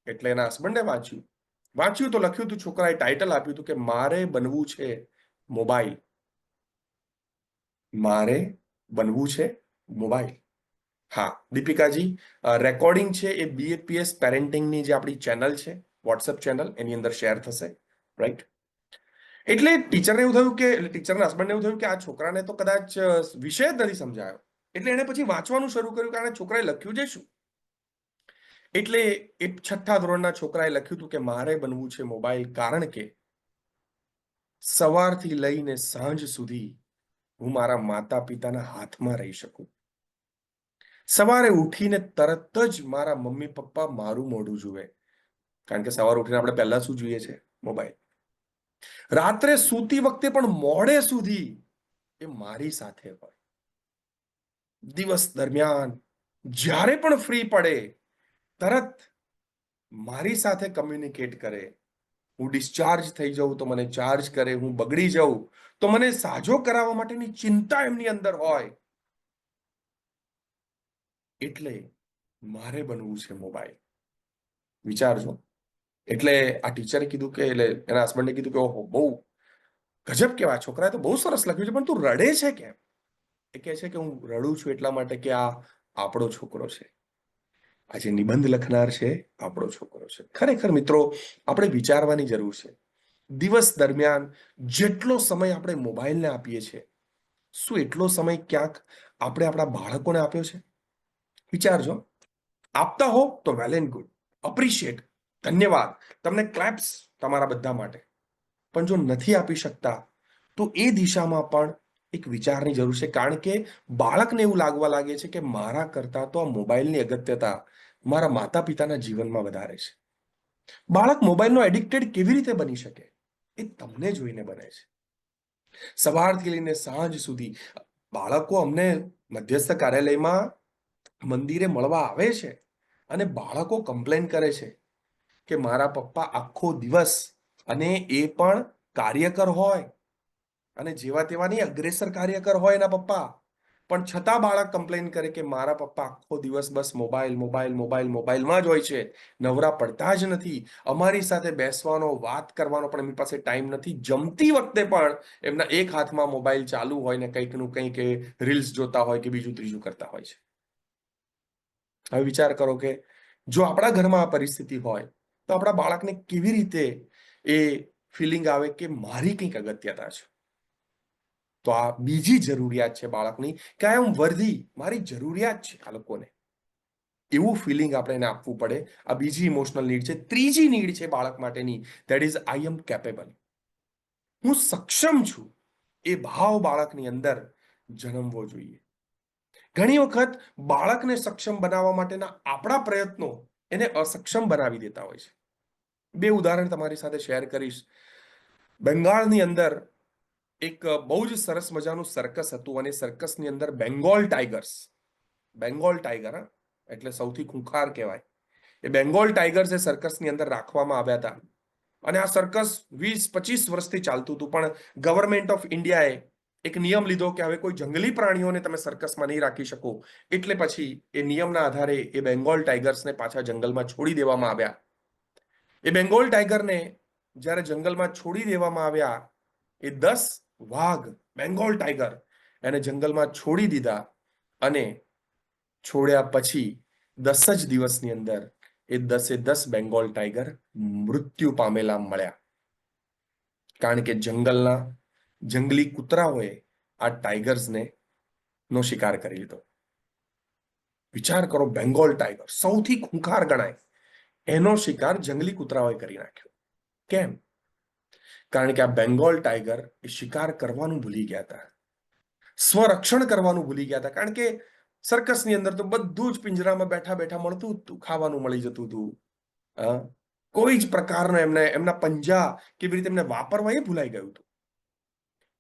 S1: એટલે એના હસબન્ડે વાંચ્યું તો લખ્યું હતું, છોકરાએ ટાઇટલ આપ્યું હતું કે મારે બનવું છે મોબાઈલ. મારે બનવું છે મોબાઈલ. હા દીપિકાજી, રેકોર્ડિંગ છે એ બીએપીએસ પેરેન્ટિંગની જે આપણી ચેનલ છે, વોટ્સએપ ચેનલ, એની અંદર શેર થશે, રાઈટ? એટલે ટીચરને એવું થયું કે, ટીચરના હસબન્ડને એવું થયું કે આ છોકરાને તો કદાચ વિષય જ નથી સમજાયો. એટલે એને પછી વાંચવાનું શરૂ કર્યું કે આને છોકરાએ લખ્યું છે શું. એટલે એ 6થા ધોરણના છોકરાએ લખ્યું હતું કે મારે બનવું છે મોબાઈલ, કારણ કે સવારથી લઈને સાંજ સુધી હું મારા માતા પિતાના હાથમાં રહી શકું. સવારે ઉઠીને તરત જ મારા મમ્મી પપ્પા મારું મોઢું જુએ, કારણ કે સવારે ઉઠીને આપણે પહેલા શું જોઈએ છે? મોબાઈલ. રાત્રે સૂતી વખતે પણ મોડે સુધી એ મારી સાથે હોય. દિવસ દરમિયાન જ્યારે પણ ફ્રી પડે તરત મારી સાથે કમ્યુનિકેટ કરે. હું ડિસ્ચાર્જ થઈ જાઉં તો મને ચાર્જ કરે, હું બગડી જાઉં તો મને સાજો કરાવવા માટેની ચિંતા એમની અંદર હોય. એટલે મારે બનવું છે મોબાઈલ. વિચારજો. એટલે આ ટીચરે કીધું કે, એટલે એના હસબન્ડે કીધું કે ઓહો, બહુ ગજબ કેવા, છોકરાએ તો બહુ સરસ લખ્યું છે, પણ તું રડે છે કેમ? એ કહે છે કે હું રડું છું એટલા માટે કે આ આપણો છોકરો છે, આ જે નિબંધ લખનાર છે આપણો છોકરો છે. ખરેખર મિત્રો, આપણે વિચારવાની જરૂર છે. દિવસ દરમિયાન જેટલો સમય આપણે મોબાઈલને આપીએ છીએ, શું એટલો સમય ક્યાંક આપણે આપણા બાળકોને આપ્યો છે? વિચારજો. આપતા હો તો વેલ એન્ડ ગુડ, અપ્રિશિએટ, ધન્યવાદ, તમને ક્લેપ્સ તમારા બધા માટે. પણ જો નથી આપી શકતા તો એ દિશામાં પણ એક વિચારની જરૂર છે, કારણ કે બાળકને એવું લાગવા લાગે છે કે મારા કરતા તો આ મોબાઈલની અગત્યતા મારા માતા પિતાના જીવનમાં વધારે છે. બાળક મોબાઈલનો એડિક્ટેડ કેવી રીતે બની શકે? એ તમને જોઈને બને છે. સવારથી લઈને સાંજ સુધી બાળકો અમને મધ્યસ્થ કાર્યાલયમાં મંદિરે મળવા આવે છે અને બાળકો કમ્પ્લેન કરે છે કે મારા પપ્પા આખો દિવસ, અને એ પણ કાર્યકર હોય, અને જેવા તેવા નહીં, અગ્રેસર કાર્યકર હોય એના પપ્પા, પણ છતાં બાળક કમ્પ્લેન કરે કે મારા પપ્પા આખો દિવસ બસ મોબાઈલ મોબાઈલ મોબાઈલ મોબાઈલમાં જ હોય છે, નવરા પડતા જ નથી, અમારી સાથે બેસવાનો વાત કરવાનો પણ એમની પાસે ટાઈમ નથી, જમતી વખતે પણ એમના એક હાથમાં મોબાઈલ ચાલુ હોય ને કંઈકનું કંઈક રીલ્સ જોતા હોય કે બીજું ત્રીજું કરતા હોય છે. હવે વિચાર કરો કે જો આપણા ઘરમાં આ પરિસ્થિતિ હોય તો આપણા બાળકને કેવી રીતે એ ફિલિંગ આવે કે મારી કંઈક અગત્યતા છે. તો આ બીજી જરૂરિયાત છે બાળકની કે આઈ એમ વર્ધી, મારી જરૂરિયાત છે આ લોકોને, એવું ફિલિંગ આપણે એને આપવું પડે. આ બીજી ઇમોશનલ નીડ છે. ત્રીજી નીડ છે બાળક માટેની, that is I am capable, હું સક્ષમ છું. એ ભાવ બાળકની અંદર જન્મવો જોઈએ. ઘણી વખત બાળકને સક્ષમ બનાવવા માટેના આપણા પ્રયત્નો એને અસક્ષમ બનાવી દેતા હોય છે. બે ઉદાહરણ તમારી સાથે શેર કરીશ. બંગાળની અંદર એક બહુ જ સરસ મજાનું સર્કસ હતું અને સર્કસની અંદર બેંગોલ ટાઈગર્સ, બેંગોલ ટાઈગર એટલે સૌથી ખૂંખાર કહેવાય, એ બેંગોલ ટાઈગર્સ એ સર્કસની અંદર રાખવામાં આવ્યા હતા. અને આ સર્કસ 20-25 વર્ષથી ચાલતું હતું, પણ ગવર્મેન્ટ ઓફ ઇન્ડિયાએ એક નિયમ લીધો કે હવે કોઈ જંગલી પ્રાણીઓને તમે સર્કસમાં નહીં રાખી શકો. એટલે પછી એ નિયમના આધારે એ બેંગોલ ટાઈગર્સને પાછા જંગલમાં છોડી દેવામાં આવ્યા. એ બેંગોલ ટાઈગરને જ્યારે જંગલમાં છોડી દેવામાં આવ્યા, એ 10 વાઘ બેંગોલ ટાઈગર એને જંગલમાં છોડી દીધા. અને છોડ્યા પછી 10 જ દિવસની અંદર એ 10 બેંગોલ ટાઈગર મૃત્યુ પામેલા મળ્યા. કારણ કે જંગલના જંગલી કૂતરાઓએ આ ટાઈગર્સને નો શિકાર કરી લીધો. વિચાર કરો, બેંગોલ ટાઈગર સૌથી ખૂંખાર ગણાય, એનો શિકાર જંગલી કૂતરાઓએ કરી નાખ્યો. કેમ? કારણ કે આ બેંગોલ ટાઈગર એ શિકાર કરવાનું ભૂલી ગયા હતા, સ્વરક્ષણ કરવાનું ભૂલી ગયા હતા. કારણ કે સર્કસની અંદર તો બધું જ પિંજરામાં બેઠા બેઠા મળતું હતું, ખાવાનું મળી જતું હતું. કોઈ જ પ્રકારનો એમના પંજા કેવી રીતે એમને વાપરવા એ ભૂલાઈ ગયું હતું.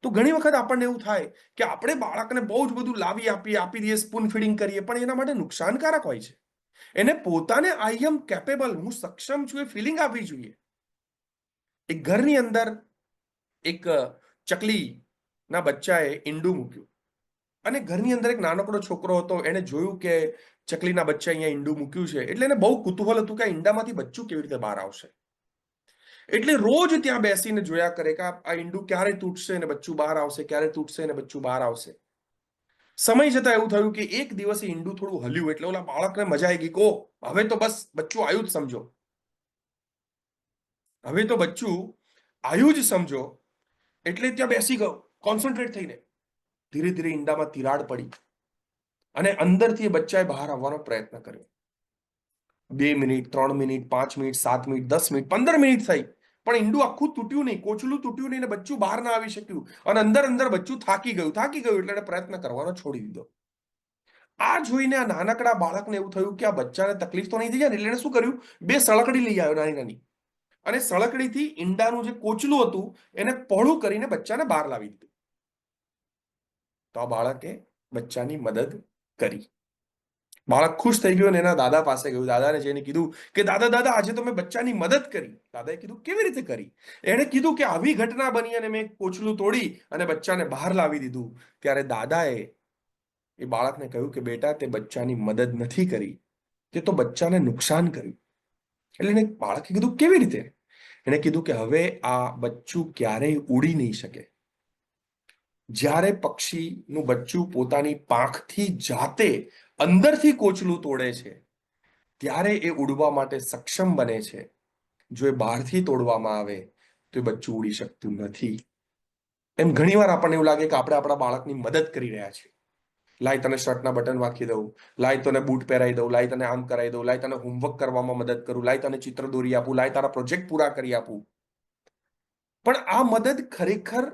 S1: તો ઘણી વખત આપણને એવું થાય કે આપણે બાળકને બહુ જ બધું લાવી આપી દઈએ, સ્પૂન ફીડિંગ કરીએ, પણ એના માટે નુકસાનકારક હોય છે. એને પોતાને આઈ એમ કેપેબલ, હું સક્ષમ છું, એ ફિલિંગ આપવી જોઈએ. એક ઘરની અંદર એક ચકલીના બચ્ચાએ ઈંડું મૂક્યું અને ઘરની અંદર એક નાનકડો છોકરો હતો. એને જોયું કે ચકલીના બચ્ચા અહીંયા ઈંડું મૂક્યું છે, એટલે એને બહુ કુતૂહલ હતું કે આ ઈંડામાંથી બચ્ચું કેવી રીતે બહાર આવશે. એટલે રોજ ત્યાં બેસીને જોયા કરે કે આ ઈંડું ક્યારે તૂટશે અને બચ્ચું બહાર આવશે, ક્યારે તૂટશે અને બચ્ચું બહાર આવશે. સમય જતા એવું થયું કે એક દિવસે ઈંડું થોડું હલ્યું એટલે ઓલા બાળકને મજા આવી ગઈ, કો હવે તો બસ બચ્ચું આવ્યું જ સમજો, હવે તો બચ્ચું આવ્યું જ સમજો. એટલે ત્યાં બેસી ગયો કોન્સન્ટ્રેટ થઈને. ધીરે ધીરે ઈંડામાં તિરાડ પડી અને અંદરથી એ બચ્ચાએ બહાર આવવાનો પ્રયત્ન કર્યો. 2 minute, 3 minute, 5 minute, 7 minute, 10 minute, 15 minute થઈ, પણ ઈંડું આખું તૂટ્યું નહીં, કોચલું તૂટ્યું નહીં, ને બચ્ચું બહાર ના આવી શક્યું. અને અંદર બચ્ચું થાકી ગયું એટલે એને પ્રયત્ન કરવાનો છોડી દીધો. આ જોઈને આ નાનકડા બાળકને એવું થયું કે આ બચ્ચાને તકલીફ તો નહીં થઈ જાય ને, એટલે એને શું કર્યું, 2 સળકડી લઈ આવ્યો નાની નાની, અને સળકડીથી ઈંડાનું જે કોચલું હતું એને પહોળું કરીને બચ્ચાને બહાર લાવી દીધું. તો આ બાળકે બચ્ચાની મદદ કરી. બાળક ખુશ થઈ ગયો અને એના દાદા પાસે ગયું. દાદાને જઈને કીધું કે દાદા આજે તો મેં બચ્ચાની મદદ કરી. દાદાએ કીધું કેવી રીતે કરી? એણે કીધું કે આવી ઘટના બની અને મેં કોચલું તોડી અને બચ્ચાને બહાર લાવી દીધું. ત્યારે દાદાએ એ બાળકને કહ્યું કે બેટા, તે બચ્ચાની મદદ નથી કરી, તે તો બચ્ચાને નુકસાન કર્યું. એટલે એને બાળકે કીધું કેવી રીતે? એણે કીધું કે હવે આ બચ્ચું ક્યારેય ઉડી નહીં શકે. જ્યારે પક્ષીનું બચ્ચું પોતાની પાંખથી જાતે અંદરથી કોચલું તોડે છે ત્યારે એ ઉડવા માટે સક્ષમ બને છે. જો એ બહારથી તોડવામાં આવે તો એ બચ્ચું ઉડી શકતું નથી. એમ ઘણીવાર આપણને એવું લાગે કે આપણે આપણા બાળકની મદદ કરી રહ્યા છીએ. લાય તને શર્ટના બટન વાંખી દઉં, લાય તને બૂટ પહેરાવી દઉં, લાય તને આમ કરાવી દઉં, લાય તને હોમવર્ક કરવામાં મદદ કરું, લાય તને ચિત્ર દોરી આપું, લાય તારા પ્રોજેક્ટ પૂરા કરી આપું. પણ આ મદદ ખરેખર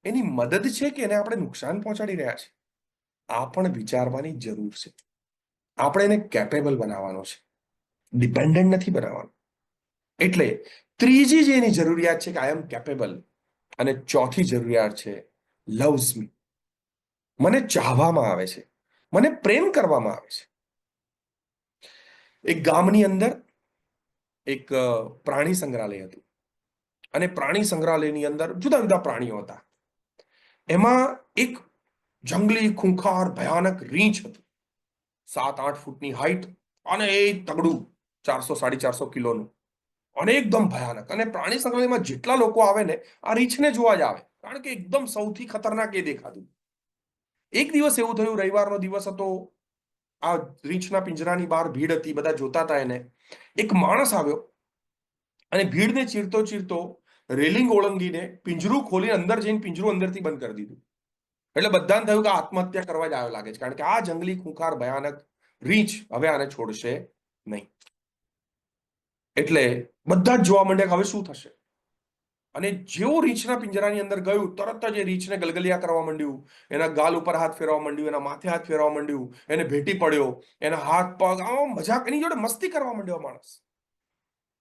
S1: એની મદદ છે કે એને આપણે નુકસાન પહોંચાડી રહ્યા છે? આ પણ વિચારવાની જરૂર છે. આપણે એને કેપેબલ બનાવવાનો છે, ડિપેન્ડન્ટ નથી બનાવવાનો. એટલે ત્રીજી જે એની જરૂરિયાત છે કે આઈ એમ કેપેબલ, અને ચોથી જરૂરિયાત છે લવ્સ મી, મને ચાહવામાં આવે છે, મને પ્રેમ કરવામાં આવે છે. એક ગામની અંદર એક પ્રાણી સંગ્રહાલય હતું અને પ્રાણી સંગ્રહાલયની અંદર જુદા જુદા પ્રાણીઓ હતા. એમાં એક જંગલી ખૂંખાર ભયાનક રીંછ હતું, 7-8 ફૂટની હાઈટ, અને એ તગડું 400-450 કિલોનું, અને એકદમ ભયાનક. અને પ્રાણી સંગ્રહાલયમાં જેટલા લોકો આવે ને, આ રીંછને જોવા જ આવે, કારણ કે એકદમ સૌથી ખતરનાક એ દેખાતું. એક દિવસ એવું થયું, રવિવારનો દિવસ હતો, આ રીંછના પિંજરાની બહાર ભીડ હતી, બધા જોતા હતા એને. એક માણસ આવ્યો અને ભીડને ચીરતો ચીરતો રેલિંગ ઓળંગીને પિંજરું ખોલી અંદર જઈને પિંજરું અંદરથી બંધ કરી દીધું. એટલે બધાને થયું કે આત્મહત્યા કરવા જ આવ્યો લાગે છે, કારણ કે આ જંગલી ખૂંખાર ભયાનક રીંછ હવે આને છોડશે નહીં. એટલે બધા જ જોવા માંડ્યા કે હવે શું થશે. અને જેવો રીંછના પિંજરાની અંદર ગયું, તરત જ એ રીંછને ગલગલિયા કરવા માંડ્યું, એના ગાલ ઉપર હાથ ફેરવા માંડ્યું, એના માથે હાથ ફેરવા માંડ્યું, એને ભેટી પડ્યો, એના હાથ પગ આમ મજાક, એની જોડે મસ્તી કરવા માંડ્યો માણસ.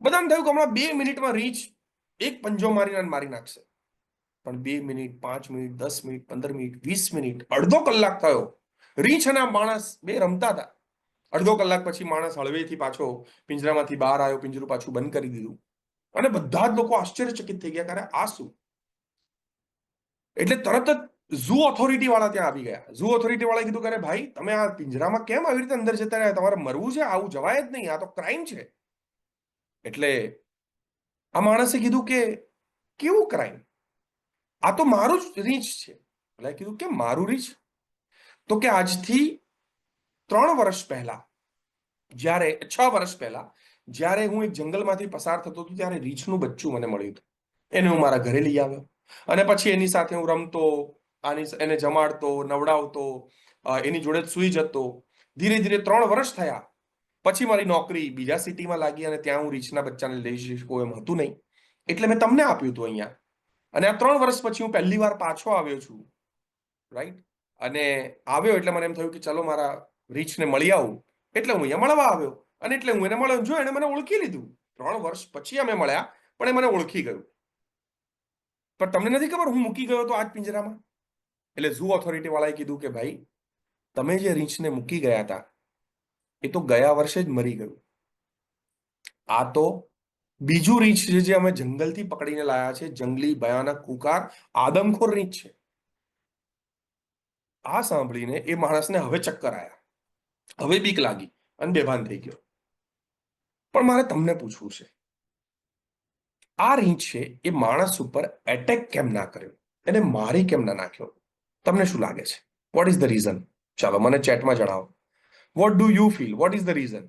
S1: બધાને થયું કે હમણાં 2 મિનિટમાં રીંછ એક પંજો મારીને મારી નાખશે. પણ 2 minute, 5 minute, 10 minute, 15 minute, 20 minute, અડધો કલાક થયો. રીંછ અને માણસ બે રમતા હતા. અડધો કલાક પછી માણસ હળવેથી પાછો પિંજરામાંથી બહાર આવ્યો, પિંજરું પાછું બંધ કરી દીધું. અને બધા જ લોકો આશ્ચર્યચકિત થઈ ગયા, કે આ શું? એટલે તરત જ ઝૂ ઓથોરિટી વાળા ત્યાં આવી ગયા. ઝૂ ઓથોરિટી વાળાએ કીધું કે ભાઈ, તમે આ પિંજરામાં કેમ આવી રીતે અંદર જતા રહ્યા? તમારે મરવું છે, આવું જવાય જ નહીં, આ તો ક્રાઇમ છે. એટલે આ માણસે કીધું કે કેવું ક્રાઇમ? આ તો મારું જ રીંછ છે. એટલે કીધું કે મારું રીંછ? તો કે આજથી 3 વર્ષ પહેલા, જ્યારે 6 વર્ષ પહેલા, જ્યારે હું એક જંગલમાંથી પસાર થતો હતો, ત્યારે રીંછનું બચ્ચું મને મળ્યું હતું. એને હું મારા ઘરે લઈ આવ્યો, અને પછી એની સાથે હું રમતો, એને જમાડતો, નવડાવતો, એની જોડે જ સૂઈ જતો. ધીરે ધીરે 3 વર્ષ થયા. પછી મારી નોકરી બીજા સિટીમાં લાગી, અને ત્યાં હું રીંછના બચ્ચાને લઈ શકું એમ હતું નહીં. એટલે મેં તમને આપ્યું હતું અહીંયા. અને આ 3 વર્ષ પછી હું પહેલી વાર પાછો આવ્યો છું, રાઈટ? અને આવ્યો એટલે મને એમ થયું કે ચલો મારા રીંછને મળી આવું. એટલે હું અહીંયા મળવા આવ્યો, અને એટલે હું એને મળ્યો. જો એને મને ઓળખી લીધું. 3 વર્ષ પછી અમે મળ્યા, પણ એ મને ઓળખી ગયું. પણ તમને નથી ખબર હું મૂકી ગયો હતો આજ પિંજરામાં? એટલે ઝૂ ઓથોરિટી વાળાએ કીધું કે ભાઈ, તમે જે રીંછને મૂકી ગયા હતા, એ તો ગયા વર્ષે જ મરી ગયું. આ તો બીજું રીંછ છે જે અમે જંગલથી પકડીને લાયા છે, જંગલી ભયાનક કુકાર આદમખોર રીંછ છે. આ સાંભળીને એ માણસને હવે ચક્કર આવ્યા, હવે બીક લાગી, અને બેભાન થઈ ગયો. પણ મારે તમને પૂછવું છે, આ રીંછ છે એ માણસ ઉપર એટેક કેમ ના કર્યો? એને મારી કેમ ના નાખ્યો? તમને શું લાગે છે? What is the reason? ચાલો મને ચેટમાં જણાવો. What do you feel? What is the reason?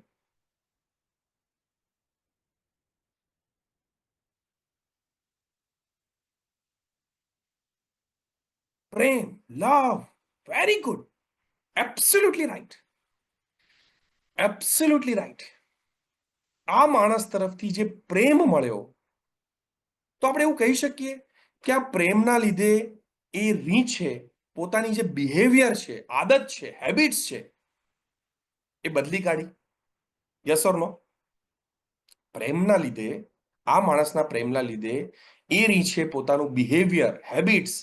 S1: Prem, love, very good, absolutely right, absolutely right. આ માણસ તરફથી જે પ્રેમ મળ્યો, તો આપણે એવું કહી શકીએ કે આ પ્રેમના લીધે એ રીંછે પોતાની જે બિહેવિયર છે, આદત છે, હેબિટ્સ છે, એ બદલી કાઢી? યસ ઓર નો? પ્રેમના લીધે, આ માણસના પ્રેમના લીધે એ રીંછે પોતાનું બિહેવિયર, હેબિટ્સ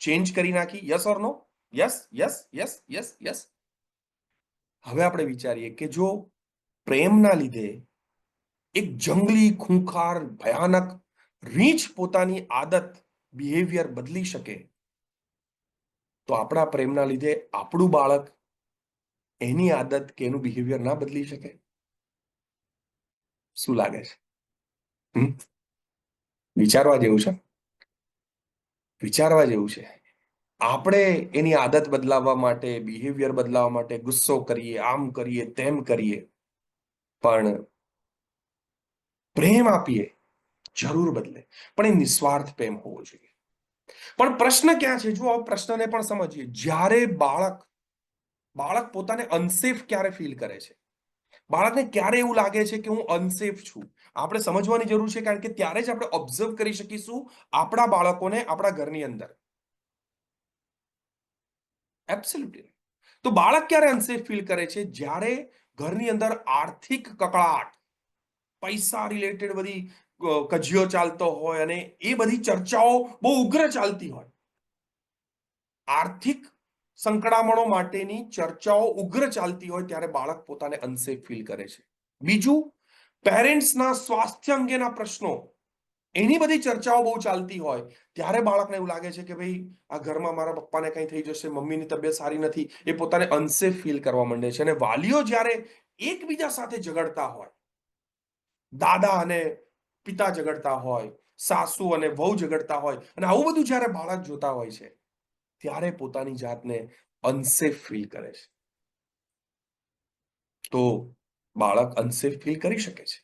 S1: ચેન્જ કરી નાખી? Yes or no? Yes, yes, yes, yes, yes. હવે આપણે વિચારીએ કે જો પ્રેમના લીધે એક જંગલી ખૂંખાર ભયાનક રીંછ પોતાની આદત, બિહેવિયર બદલી શકે, તો આપણા પ્રેમના લીધે આપણું બાળક એની આદત કે એનું બિહેવિયર ના બદલી શકે? શું લાગે છે? વિચારવા જેવું છે, વિચારવા જેવું છે. આપણે એની આદત બદલાવવા માટે, બિહેવિયર બદલાવવા માટે ગુસ્સો કરીએ, આમ કરીએ, તેમ કરીએ, પણ પ્રેમ આપીએ, જરૂર બદલે, પણ એ નિસ્વાર્થ પ્રેમ હોવો જોઈએ. પણ પ્રશ્ન ક્યાં છે? જો આ પ્રશ્નને પણ સમજીએ. જ્યારે બાળક પોતાને અનસેફ ક્યારે ફીલ કરે છે? બાળકને ક્યારે એવું લાગે છે કે હું અનસેફ છું? આપણે સમજવાની જરૂર છે, કારણ કે ત્યારે જ આપણે ઓબ્ઝર્વ કરી શકીશું આપણા બાળકોને આપણા ઘરની અંદર. એબ્સોલ્યુટલી. તો બાળક ક્યારે અનસેફ ફીલ કરે છે? જ્યારે ઘરની અંદર આર્થિક કકળાટ, પૈસા રિલેટેડ બધી કજિયો ચાલતો હોય, અને એ બધી ચર્ચાઓ બહુ ઉગ્ર ચાલતી હોય. આર્થિક સંકળામણો માટેની ચર્ચાઓ ઉગ્ર ચાલતી હોય, ત્યારે બાળક પોતાને અનસેફ ફીલ કરે છે. બીજું, પેરેન્ટ્સના સ્વાસ્થ્ય અંગેના પ્રશ્નો, એની બધી ચર્ચાઓ બહુ ચાલતી હોય ત્યારે બાળકને એવું લાગે છે કે ભાઈ આ ઘરમાં મારા પપ્પાને કંઈ થઈ જશે, મમ્મીની તબિયત સારી નથી, એ પોતાને અનસેફ ફીલ કરવા માંડે છે. અને વાલીઓ જ્યારે એકબીજા સાથે ઝઘડતા હોય, દાદા અને પિતા ઝઘડતા હોય, સાસુ અને વહુ ઝઘડતા હોય, અને આવું બધું જ્યારે બાળક જોતા હોય છે ત્યારે પોતાની જાતને અનસેફ ફીલ કરે છે. તો બાળક અનસેફ ફીલ કરી શકે છે.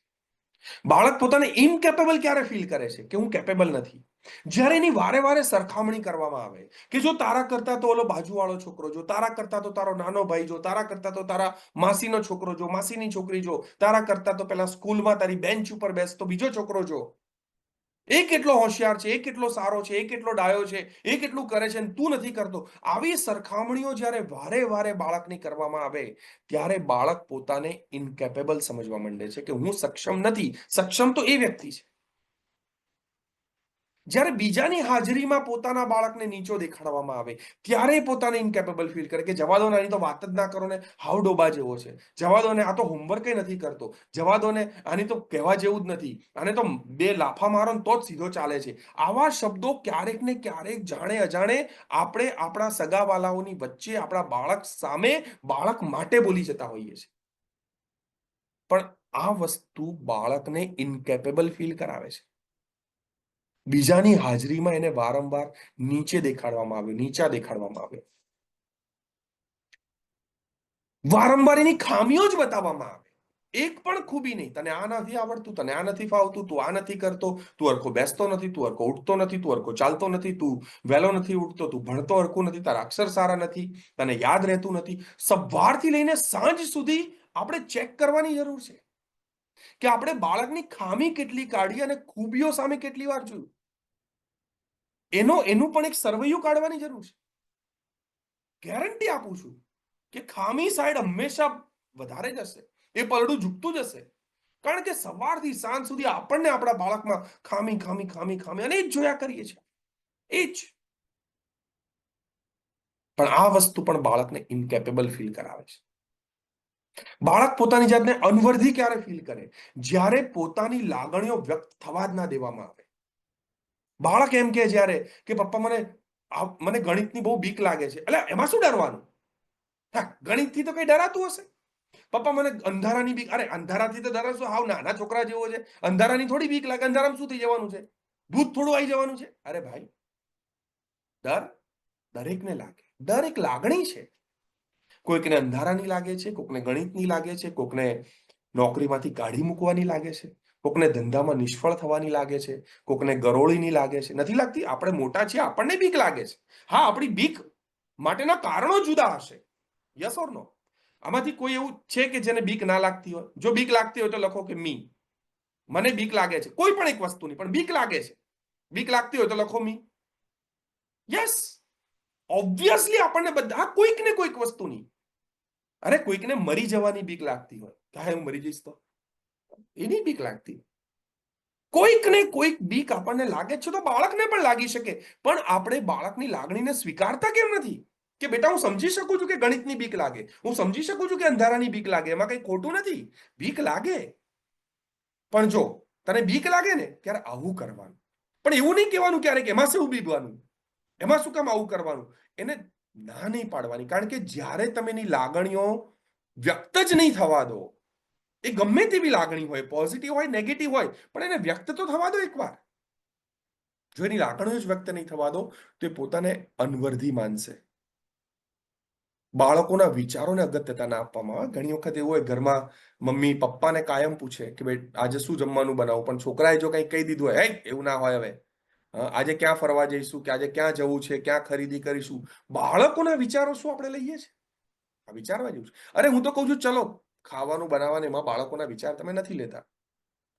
S1: બાળક પોતાને ઇનકેપેબલ ક્યારે ફીલ કરે છે કે હું કેપેબલ નથી? જ્યારે એની વારે વારે સરખામણી કરવામાં આવે કે જો તારા કરતા તો ઓલો બાજુવાળો છોકરો જો, તારા કરતા તો તારો નાનો ભાઈ જો, તારા કરતા તો તારા માસીનો છોકરો જો, માસીની છોકરી જો, તારા કરતા તો પેલા સ્કૂલમાં તારી બેન્ચ ઉપર બેસતો બીજો છોકરો જો, એ કેટલો હોશિયાર છે, એ કેટલો સારો છે, એ કેટલો ડાયો છે, એ કેટલું કરે છે અને તું નથી કરતો. આવી સરખામણીઓ જ્યારે વારે વારે બાળકની કરવામાં આવે ત્યારે બાળક પોતાને ઇનકેપેબલ સમજવા માંડે છે કે હું સક્ષમ નથી. સક્ષમ તો એ વ્યક્તિ છે. જ્યારે બીજાની હાજરીમાં પોતાના બાળકને નીચો દેખાડવામાં આવે ત્યારે પોતાને ઇનકેપેબલ ફીલ કરે કે જવા દો ને, આની તો વાત જ ના કરો ને, હાવ ડોબા જેવો છે, જવા દો ને, આ તો હોમવર્ક નથી કરતો, જવા દો ને, આની તો કહેવા જેવું જ નથી, આને તો બે લાફા મારો ને તો જ સીધો ચાલે છે. આવા શબ્દો ક્યારેક ને ક્યારેક જાણે અજાણે આપણે આપણા સગાવાલાઓની વચ્ચે આપણા બાળક સામે, બાળક માટે બોલી જતા હોઈએ છીએ. પણ આ વસ્તુ બાળકને ઇનકેપેબલ ફીલ કરાવે છે. બીજાની હાજરીમાં એને વારંવાર નીચે દેખાડવામાં આવ્યો, નીચા દેખાડવામાં આવ્યો, વારંવાર એની ખામીઓ જ બતાવવામાં આવે. એક પણ ખૂબી નહીં, તને આ નથી આવડતું, તને આ નથી ફાવતું, તું આ નથી કરતો, તું હરખો બેસતો નથી, તું હરખો ઉઠતો નથી, તું હરખો ચાલતો નથી, તું વહેલો નથી ઉઠતો, તું ભણતો હરખું નથી, તારા અક્ષર સારા નથી, તને યાદ રહેતું નથી. સવારથી લઈને સાંજ સુધી આપણે ચેક કરવાની જરૂર છે કે આપણે બાળકની ખામી કેટલી કાઢી અને ખૂબીઓ સામે કેટલી વાર જોયું. એનું પણ એક સરવૈયું કાઢવાની જરૂર છે. ગેરંટી આપું છું કે ખામી સાઈડ હંમેશા વધારે જ હશે, એ પલડું ઝૂકતું જ હશે. કારણ કે સવારથી સાંજ સુધી આપણને આપણા બાળકમાં ખામી ખામી ખામી ખામી અને એ જ જોયા કરીએ છીએ. એ જ. પણ આ વસ્તુ પણ બાળકને ઇનકેપેબલ ફીલ કરાવે છે. બાળક પોતાની જાતને અનવર્ધી ક્યારે ફીલ કરે? જ્યારે પોતાની લાગણીઓ વ્યક્ત થવા જ ના દેવામાં આવે. બાળક એમ કે જ્યારે કે પપ્પા મને ગણિતની બહુ બીક લાગે છે. એટલે એમાં શું ડરવાનું? હા, ગણિતથી તો કઈ ડરાતું હશે? પપ્પા મને અંધારાની બીક. અરે અંધારાથી તો ડરશો, હાવ નાના છોકરા જેવો છે, અંધારાની થોડી બીક લાગે, અંધારામાં શું થઈ જવાનું છે, ભૂત થોડું આવી જવાનું છે? અરે ભાઈ, ડર દરેકને લાગે. ડર એક લાગણી છે. કોઈકને અંધારાની લાગે છે, કોકને ગણિતની લાગે છે, કોકને નોકરીમાંથી કાઢી મૂકવાની લાગે છે, કોકને ધંધામાં નિષ્ફળ થવાની લાગે છે, કોકને ગરોળીની લાગે છે. નથી લાગતી? આપણે મોટા છીએ, આપણને બીક લાગે છે. હા, આપણી બીક માટેના કારણો જુદા હશે. યસ ઓર નો? આમાંથી કોઈ એવું છે કે જેને બીક ના લાગતી હોય? જો બીક લાગતી હોય તો લખો કે મી. મને બીક લાગે છે કોઈ પણ એક વસ્તુની, પણ બીક લાગે છે. બીક લાગતી હોય તો લખો મી. યસ, ઓબ્વિયસલી આપણને બધા કોઈક ને કોઈક વસ્તુની. અરે કોઈકને મરી જવાની બીક લાગતી હોય, કાંઈ હું મરી જઈશ તો એની બીક લાગતી. કોઈક ને કોઈક બીક આપણને લાગે છે, તો બાળકને પણ લાગી શકે. પણ આપણે બાળકની લાગણીને સ્વીકારતા કેમ નથી? કે બેટા, હું સમજી શકું છું કે ગણિતની બીક લાગે, હું સમજી શકું છું કે અંધારાની બીક લાગે, એમાં કઈ ખોટું નથી. બીક લાગે, પણ જો તને બીક લાગે ને ત્યારે આવું કરવાનું. પણ એવું નહીં કહેવાનું ક્યારેક એમાં શું બીવાનું, એમાં શું કામ આવું કરવાનું. એને ના નહીં પાડવાની. કારણ કે જ્યારે તમે એની લાગણીઓ વ્યક્ત જ નહીં થવા દો, એ ગમે તેવી લાગણી હોય, પોઝિટિવ હોય, નેગેટિવ હોય, પણ એને વ્યક્ત તો થવા દો એકવાર. જો એની લાગણીઓ જ વ્યક્ત નહીં થવા દો તો એ પોતાને અનવર્ધી માનશે. બાળકોના વિચારોને અગત્યતા ના આપવામાં આવે. ઘણી વખત એવું હોય, ઘરમાં મમ્મી પપ્પાને કાયમ પૂછે કે ભાઈ આજે શું જમવાનું બનાવું, પણ છોકરાએ જો કંઈ કહી દીધું હોય, હે એવું ના હોય, હવે આજે ક્યાં ફરવા જઈશું, કે આજે ક્યાં જવું છે, ક્યાં ખરીદી કરીશું, બાળકોના વિચારો શું આપણે લઈએ છીએ? આ વિચારવા જેવું છે. અરે હું તો કહું છું, ચલો ખાવાનું બનાવવાનું, એમાં બાળકોના વિચાર તમે નથી લેતા.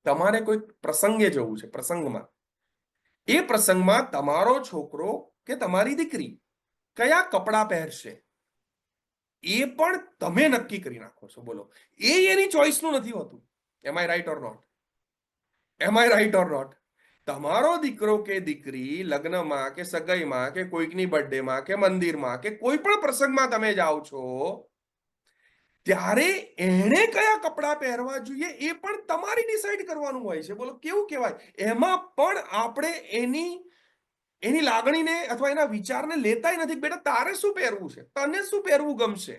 S1: તમારે કોઈ પ્રસંગે જવું છે, પ્રસંગમાં, એ પ્રસંગમાં તમારો છોકરો કે તમારી દીકરી કયા કપડાં પહેરશે એ પણ તમે નક્કી કરી નાખો છો. બોલો, એ એની ચોઈસનું નથી હોતું. Am I right or not? Am I right or not? તમારો દીકરો કે દીકરી લગ્નમાં કે સગાઈમાં કે કોઈકની બર્થડેમાં કે મંદિરમાં કે કોઈ પણ પ્રસંગમાં તમે જાઓ છો, ત્યારે એણે કયા કપડાં પહેરવા જોઈએ એ પણ તમારી ડિસાઈડ કરવાનું હોય છે. બોલો કેવું કહેવાય? એમાં પણ આપણે એની લાગણીને અથવા એના વિચારને લેતાય નથી. બેટા તારે શું પહેરવું છે, તને શું પહેરવું ગમશે?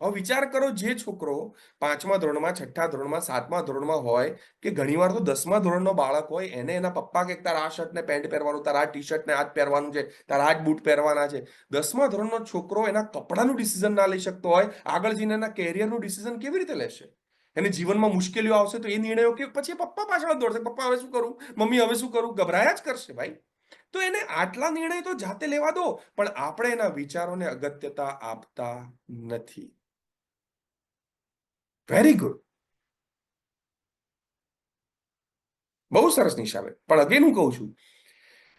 S1: હવે વિચાર કરો, જે છોકરો 5મા ધોરણમાં, 6ઠ્ઠા ધોરણમાં, 7મા ધોરણમાં હોય કે ઘણીવાર તો 10મા ધોરણનો બાળક હોય, એને એના પપ્પા કે તારા આ શર્ટ ને પેન્ટ પહેરવાનું, તારા આ ટી શર્ટ ને આ જ પહેરવાનું છે, તારા આ જ બૂટ પહેરવાના છે. 10મા ધોરણનો છોકરો એના કપડાનું ડિસિઝન ના લઈ શકતો હોય, આગળ જઈને એના કેરિયરનું ડિસિઝન કેવી રીતે લેશે? એને જીવનમાં મુશ્કેલીઓ આવશે તો એ નિર્ણયો કે પછી પપ્પા પાછળ દોડશે, પપ્પા હવે શું કરું, મમ્મી હવે શું કરું, ગભરાયા જ કરશે ભાઈ. તો એને આટલા નિર્ણય તો જાતે લેવા દો, પણ આપણે એના વિચારોને અગત્યતા આપતા નથી. વેરી ગુડ, બહુ સરસ નિશાબેન. પણ અગેન હું કહું છું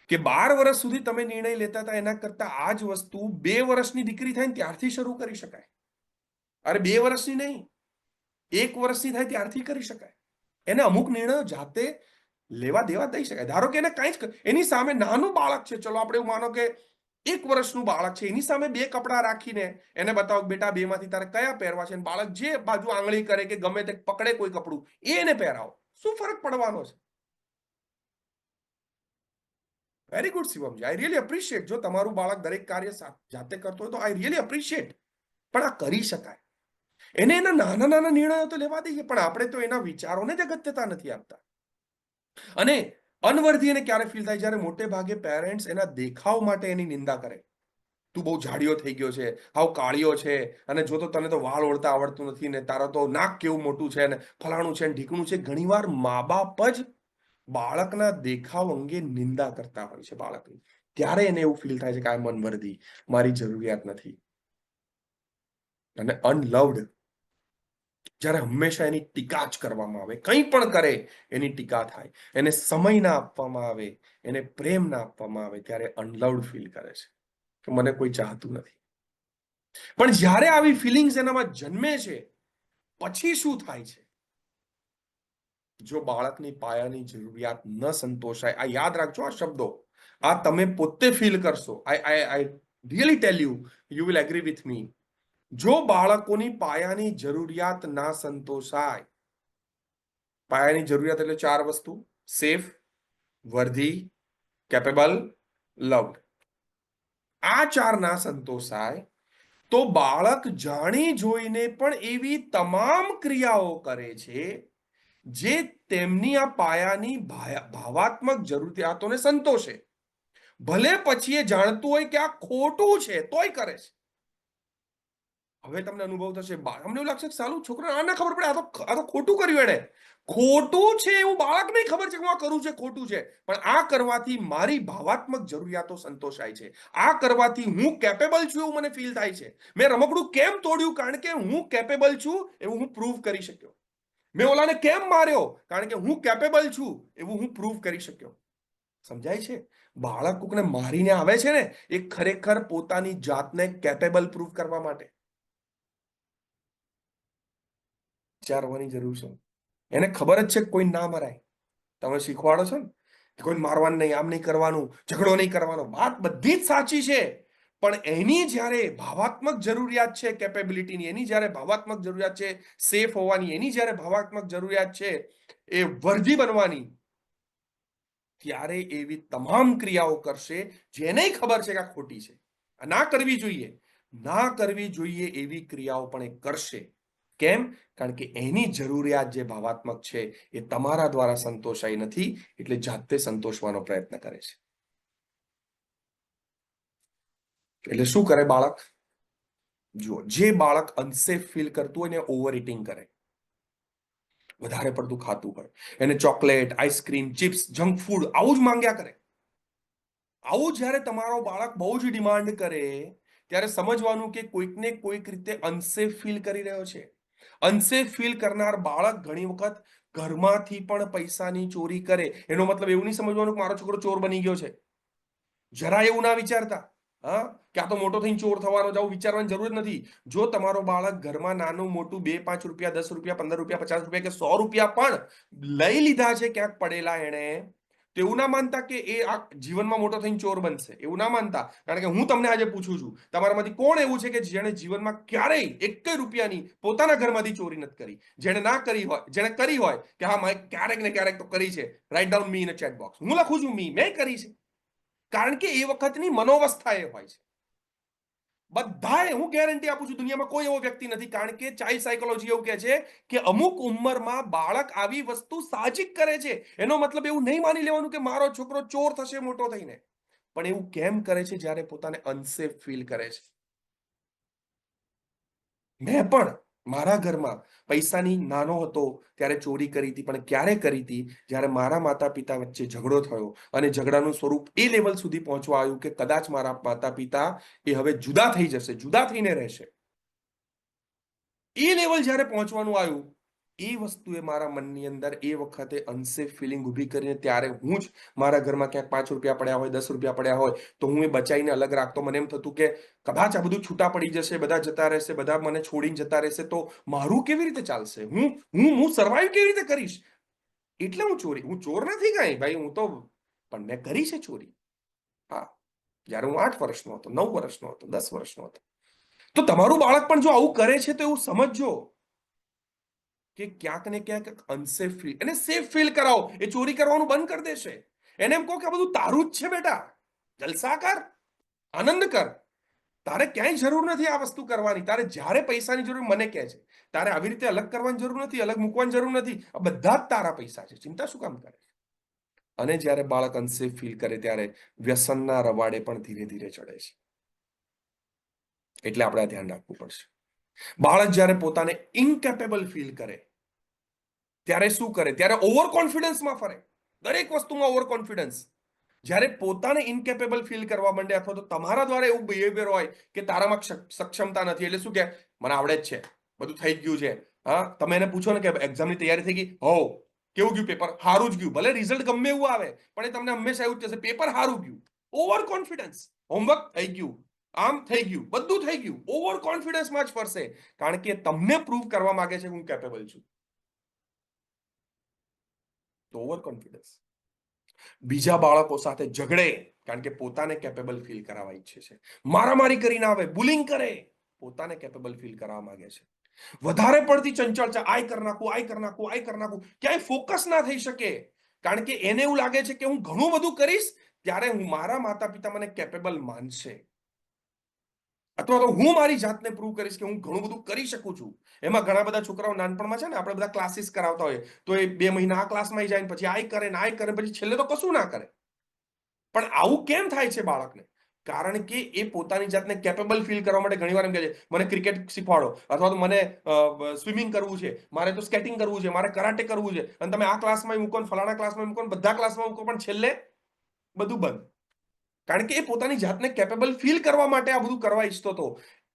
S1: કે 12 વર્ષ સુધી તમે નિર્ણય લેતા હતા, એના કરતા આ જ વસ્તુ 2 વર્ષની દીકરી થાય ને ત્યારથી શરૂ કરી શકાય. અરે 2 વર્ષની નહીં, 1 વર્ષની થાય ત્યારથી કરી શકાય. એને અમુક નિર્ણયો જાતે લેવા દેવા દઈ શકાય. ધારો કે એને કાંઈ જ એની સામે નાનું બાળક છે, ચલો આપણે એવું માનો કે 1 વર્ષનું બાળક છે, એની સામે 2 કપડાં રાખીને એને બતાવો બેટા 2 માંથી તારે કયા પહેરવા છે, બાળક જે બાજુ આંગળી કરે કે ગમે તે પકડે કોઈ કપડું એ એને પહેરાવો, શું ફરક પડવાનો છે? Very good Shivamji, I really appreciate. જો તમારું બાળક દરેક કાર્ય જાતે કરતો હોય તો આઈ રિયલી એપ્રિશિએટ. પણ આ કરી શકાય. એને એના નાના નાના નિર્ણયો તો લેવા દઈએ, પણ આપણે તો એના વિચારોને જ અગત્યતા નથી આપતા. અને અનવર્ધી એને ક્યારે ફીલ થાય? જ્યારે મોટે ભાગે પેરેન્ટ્સ એના દેખાવ માટે એની નિંદા કરે. તું બહુ જાડિયો થઈ ગયો છે, હાવ કાળિયો છે, અને જો તો તને તો વાળ ઓળતા આવડતું નથી, ને તારો તો નાક કેવું મોટું છે, ને ફલાણું છે ને ઢીકણું છે. ઘણીવાર મા બાપ જ બાળકના દેખાવ અંગે નિંદા કરતા હોય છે બાળકની. ત્યારે એને એવું ફીલ થાય છે કે આ મનવર્ધી, મારી જરૂરિયાત નથી. અને અનલવ્ડ જ્યારે હંમેશા એની ટીકા જ કરવામાં આવે, કંઈ પણ કરે એની ટીકા થાય, એને સમય ના આપવામાં આવે, એને પ્રેમ ના આપવામાં આવે, ત્યારે અનલવ્ડ ફીલ કરે છે કે મને કોઈ ચાહતું નથી. પણ જ્યારે આવી ફિલિંગ્સ એનામાં જન્મે છે, પછી શું થાય છે? જો બાળકની પાયાની જરૂરિયાત ન સંતોષાય, આ યાદ રાખજો, આ શબ્દો આ તમે પોતે ફીલ કરશો. I really tell you, you will agree with me. જો બાળકોની પાયાની જરૂરિયાત ના સંતોષાય, પાયાની જરૂરિયાત એટલે 4 વસ્તુ: સેફ, વર્ધી, કેપેબલ, લવ્ડ. આ 4 ના સંતોષાય તો બાળક જાણી જોઈને પણ એવી તમામ ક્રિયાઓ કરે છે જે તેમની આ પાયાની ભાવાત્મક જરૂરિયાતોને સંતોષે. ભલે પછી એ જાણતું હોય કે આ ખોટું છે તોય કરે છે. હવે તમને અનુભવ થશે, અમને એવું લાગશે કે સાલું છોકરા આ ના ખબર પડે, આ તો ખોટું કર્યું એને. ખોટું છે એવું બાળકને ખબર છે કે હું આ કરું છે ખોટું છે, પણ આ કરવાથી મારી ભાવાત્મક જરૂરિયાતો સંતોષાય છે. આ કરવાથી હું કેપેબલ છું એવું મને ફીલ થાય છે. મેં રમકડું કેમ તોડ્યું? કારણ કે હું કેપેબલ છું એવું હું પ્રૂવ કરી શક્યો. મેં ઓલાને કેમ માર્યો? કારણ કે હું કેપેબલ છું એવું હું પ્રૂવ કરી શક્યો. સમજાય છે? બાળક કોકને મારીને આવે છે ને, એ ખરેખર પોતાની જાતને કેપેબલ પ્રૂવ કરવા માટે વિચારવાની જરૂર છે. એને ખબર જ છે કે કોઈ ના મરાય. તમે શીખવાડો છો ને કે કોઈ મારવાનું નહીં, આમ નહીં કરવાનું, ઝઘડો નહીં કરવાનો, વાત બધી જ સાચી છે. પણ એની જ્યારે ભાવાત્મક જરૂરિયાત છે કેપેબિલિટીની, એની જ્યારે ભાવાત્મક જરૂરિયાત છે સેફ હોવાની, એની જ્યારે ભાવાત્મક જરૂરિયાત છે એ વર્ધી બનવાની, ત્યારે એવી તમામ ક્રિયાઓ કરશે જેને ખબર છે કે આ ખોટી છે, ના કરવી જોઈએ. ના કરવી જોઈએ એવી ક્રિયાઓ પણ એ કરશે. કેમ? કારણ કે એની જરૂરિયાત જે ભાવાત્મક છે એ તમારા દ્વારા સંતોષાઈ નથી, એટલે જાતે સંતોષવાનો પ્રયત્ન કરે છે. એટલે શું કરે બાળક? જુઓ, જે બાળક અનસેફ ફીલ કરતું હોય ને ઓવર ઇટિંગ કરે, વધારે પડતું ખાતું હોય, એને chocolate, ice cream, chips, junk food આવું જ માંગ્યા કરે. આવું જ્યારે તમારો બાળક બહુ જ ડિમાન્ડ કરે, ત્યારે સમજવાનું કે કોઈકને કોઈક રીતે અનસેફ ફીલ કરી રહ્યો છે. અનસેફ ફીલ કરનાર બાળક ઘણી વખત ઘરમાંથી પણ પૈસાની ચોરી કરે. એનો મતલબ એવું નહીં સમજવાનું કે મારો છોકરો ચોર બની ગયો છે. જરા એવું ના વિચારતા, હા, કે આ તો મોટો થઈને ચોર થવાનો છે, આવું વિચારવાની જરૂર નથી. જો તમારો બાળક ઘરમાં નાનું મોટું 2-5 રૂપિયા, 10 રૂપિયા, 15 રૂપિયા, 50 રૂપિયા કે 100 રૂપિયા પણ લઈ લીધા છે ક્યાંક પડેલા, એને તો એવું ના માનતા કે એ આ જીવનમાં મોટો થઈને ચોર બનશે, એવું ના માનતા. કારણ કે હું તમને આજે પૂછું છું, તમારામાંથી કોણ એવું છે કે જેણે જીવનમાં ક્યારેય એક રૂપિયાની પોતાના ઘરમાંથી ચોરી નથી કરી? જેણે ના કરી હોય, જેણે કરી હોય કે હા મેં ક્યારેક ને ક્યારેક તો કરી છે, write down me in a chat box. હું લખું છું મેં કરી છે. કારણ કે એ વખતની મનોવસ્થા એ હોય છે. બધાએ, હું ગેરંટી આપું છું, દુનિયામાં કોઈ એવો વ્યક્તિ નથી. કારણ કે ચાઇલ્ડ સાયકોલોજી એવું કહે છે કે અમુક ઉંમરમાં બાળક આવી વસ્તુ સાહજિક કરે છે. એનો મતલબ એવું નહીં માની લેવાનું કે મારો છોકરો ચોર થશે મોટો થઈને. પણ એવું કેમ કરે છે? જ્યારે પોતાને અનસેફ ફીલ કરે છે. મેં પણ મારા ઘરમાં પૈસાની નાનો હતો ત્યારે ચોરી કરી હતી, પણ ક્યારે કરી હતી? જ્યારે મારા માતા પિતા વચ્ચે ઝઘડો થયો અને ઝઘડાનું સ્વરૂપ એ લેવલ સુધી પહોંચવા આવ્યું કે કદાચ મારા માતા પિતા એ હવે જુદા થઈ જશે, જુદા થઈને રહેશે. એ લેવલ જ્યારે પહોંચવાનું આવ્યું, એ વસ્તુએ મારા મનની અંદર એ વખતે અનસેફ ફિલિંગ ઊભી કરીને ત્યારે હું જ મારા ઘરમાં ક્યાંક 5 રૂપિયા પડ્યા હોય, 10 રૂપિયા પડ્યા હોય તો હું એ બચાઈને અલગ રાખતો. મને એમ થતું કે કદાચ આ બધું છૂટા પડી જશે, બધા જતા રહેશે, બધા મને છોડીને જતા રહેશે, તો મારું કેવી રીતે ચાલશે? હું સર્વાઈવ કેવી રીતે કરીશ? એટલે હું ચોરી, હું ચોર નથી કાંઈ ભાઈ, હું તો, પણ મેં કરી છે ચોરી. હા, જ્યારે હું 8 વર્ષનો હતો, 9 વર્ષનો હતો, 10 વર્ષનો હતો. તો તમારું બાળક પણ જો આવું કરે છે તો એવું સમજજો કે ક્યાંક ને ક્યાંક અનસેફ ફીલ, એને સેફ ફીલ કરાવો, એ ચોરી કરવાનું બંધ કરી દેશે. એને એમ કહો કે આ બધું તારું જ છે બેટા, જલસા કર, આનંદ કર, તારે ક્યાંય જરૂર નથી આ વસ્તુ કરવાની. તારે જ્યારે પૈસાની જરૂર મને કહે છે, તારે આવી રીતે અલગ કરવાની જરૂર નથી, અલગ મૂકવાની જરૂર નથી. આ બધા જ તારા પૈસા છે, ચિંતા શું કામ કરે? અને જ્યારે બાળક અનસેફ ફીલ કરે ત્યારે વ્યસનના રવાડે પણ ધીરે ધીરે ચડે છે. એટલે આપણે ધ્યાન રાખવું પડશે. બાળક જ્યારે પોતાને ઇનકેપેબલ ફીલ કરે ત્યારે શું કરે? ત્યારે ઓવર કોન્ફિડન્સમાં ફરે. દરેક વસ્તુમાં ઓવર કોન્ફિડન્સ. જ્યારે પોતાને ઇનકેપેબલ ફીલ કરવા માંડે અથવા તો તમારા દ્વારા એવું બિહેવિયર હોય કે તારામાં સક્ષમતા નથી, એટલે શું કે મને આવડે જ છે, બધું થઈ ગયું છે. હા, તમે એને પૂછો ને કે એક્ઝામની તૈયારી થઈ ગઈ? હો. કેવું ગયું પેપર? હારું જ ગયું. ભલે રિઝલ્ટ ગમે એવું આવે પણ એ તમને હંમેશા એવું જ કહેશે પેપર હારું ગયું. Over confidence. હોમવર્ક થઈ ગયું, આમ થઈ ગયું, બધું થઈ ગયું. ઓવર કોન્ફિડન્સમાં જ ફરશે. કારણ કે તમને પ્રૂવ કરવા માંગે છે કે હું કેપેબલ છું. તો ઓવર કોન્ફિડન્સ. બીજા બાળકો સાથે ઝઘડે કારણ કે પોતાને કેપેબલ ફીલ કરાવવા ઈચ્છે છે. મારામારી કરીને આવે, બુલિંગ કરે, પોતાને કેપેબલ ફીલ કરાવવા માંગે છે. વધારે પડતી ચંચળતા, આય કર નાખું, આય કર નાખું, આય કર નાખું, ક્યાંય ફોકસ ના થઈ શકે. કારણ કે એને એવું લાગે છે કે હું ઘણું બધું કરીશ ત્યારે હું, મારા માતા પિતા મને કેપેબલ માનશે, અથવા તો હું મારી જાતને પ્રૂવ કરીશ કે હું ઘણું બધું કરી શકું છું. એમાં ઘણા બધા છોકરાઓ નાનપણમાં છે ને, આપણે બધા ક્લાસીસ કરાવતા હોઈએ તો એ 2 મહિના આ ક્લાસમાં જાય, પછી આય કરે ને આય કરે, પછી છેલ્લે તો કશું ના કરે. પણ આવું કેમ થાય છે બાળકને? કારણ કે એ પોતાની જાતને કેપેબલ ફીલ કરવા માટે ઘણીવાર એમ કહે છે મને ક્રિકેટ શીખવાડો, અથવા તો મને સ્વિમિંગ કરવું છે, મારે તો સ્કેટિંગ કરવું છે, મારે કરાટે કરવું છે. અને તમે આ ક્લાસમાં મૂકો ને ફલાણા ક્લાસમાં મૂકો ને બધા ક્લાસમાં મૂકો, પણ છેલ્લે બધું બંધ. કારણ કે એ પોતાની જાતને કેપેબલ ફીલ કરવા માટે આ બધું કરવા ઈચ્છતો હતો.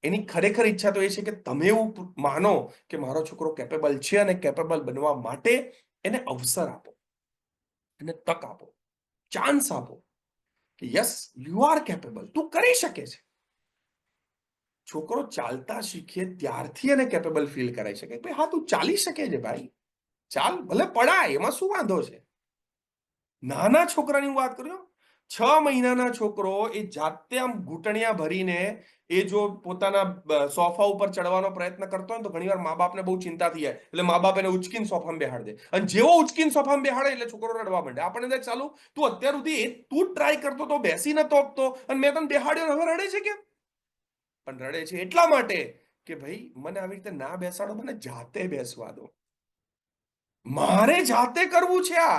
S1: એની ખરેખર ઈચ્છા તો એ છે કે તમે એવું માનો કે મારો છોકરો કેપેબલ છે, અને કેપેબલ બનવા માટે એને અવસર આપો, એને તક આપો, ચાન્સ આપો કે યસ યુ આર કેપેબલ, તું કરી શકે છે. છોકરો ચાલતા શીખે ત્યારથી એને કેપેબલ ફીલ કરાઈ શકે ભાઈ હા તું ચાલી શકે છે ભાઈ, ચાલ, ભલે પડાય, એમાં શું વાંધો છે? નાના છોકરાની હું વાત કરું, 6 મહિનાના છોકરો એ જાતે આમ ઘૂંટણિયા ભરીને એ જો પોતાના સોફા ઉપર ચડવાનો પ્રયત્ન કરતો હોય તો ઘણીવાર મા બાપને બહુ ચિંતા થઈ જાય, એટલે મા બાપ એને ઉચકીને સોફામાં બેહાડી દે. અને જેવો ઉચકીને સોફામાં બેહાડે એટલે છોકરો રડવા માંડે. આપણને ચાલુ તું અત્યાર સુધી તું જ ટ્રાય કરતો તો, બેસી નતો આપતો, અને મેં તને બેહાડ્યો, હવે રડે છે કેમ? પણ રડે છે એટલા માટે કે ભાઈ મને આવી રીતે ના બેસાડો, મને જાતે બેસવા દો, મારે જાતે કરવું છે આ.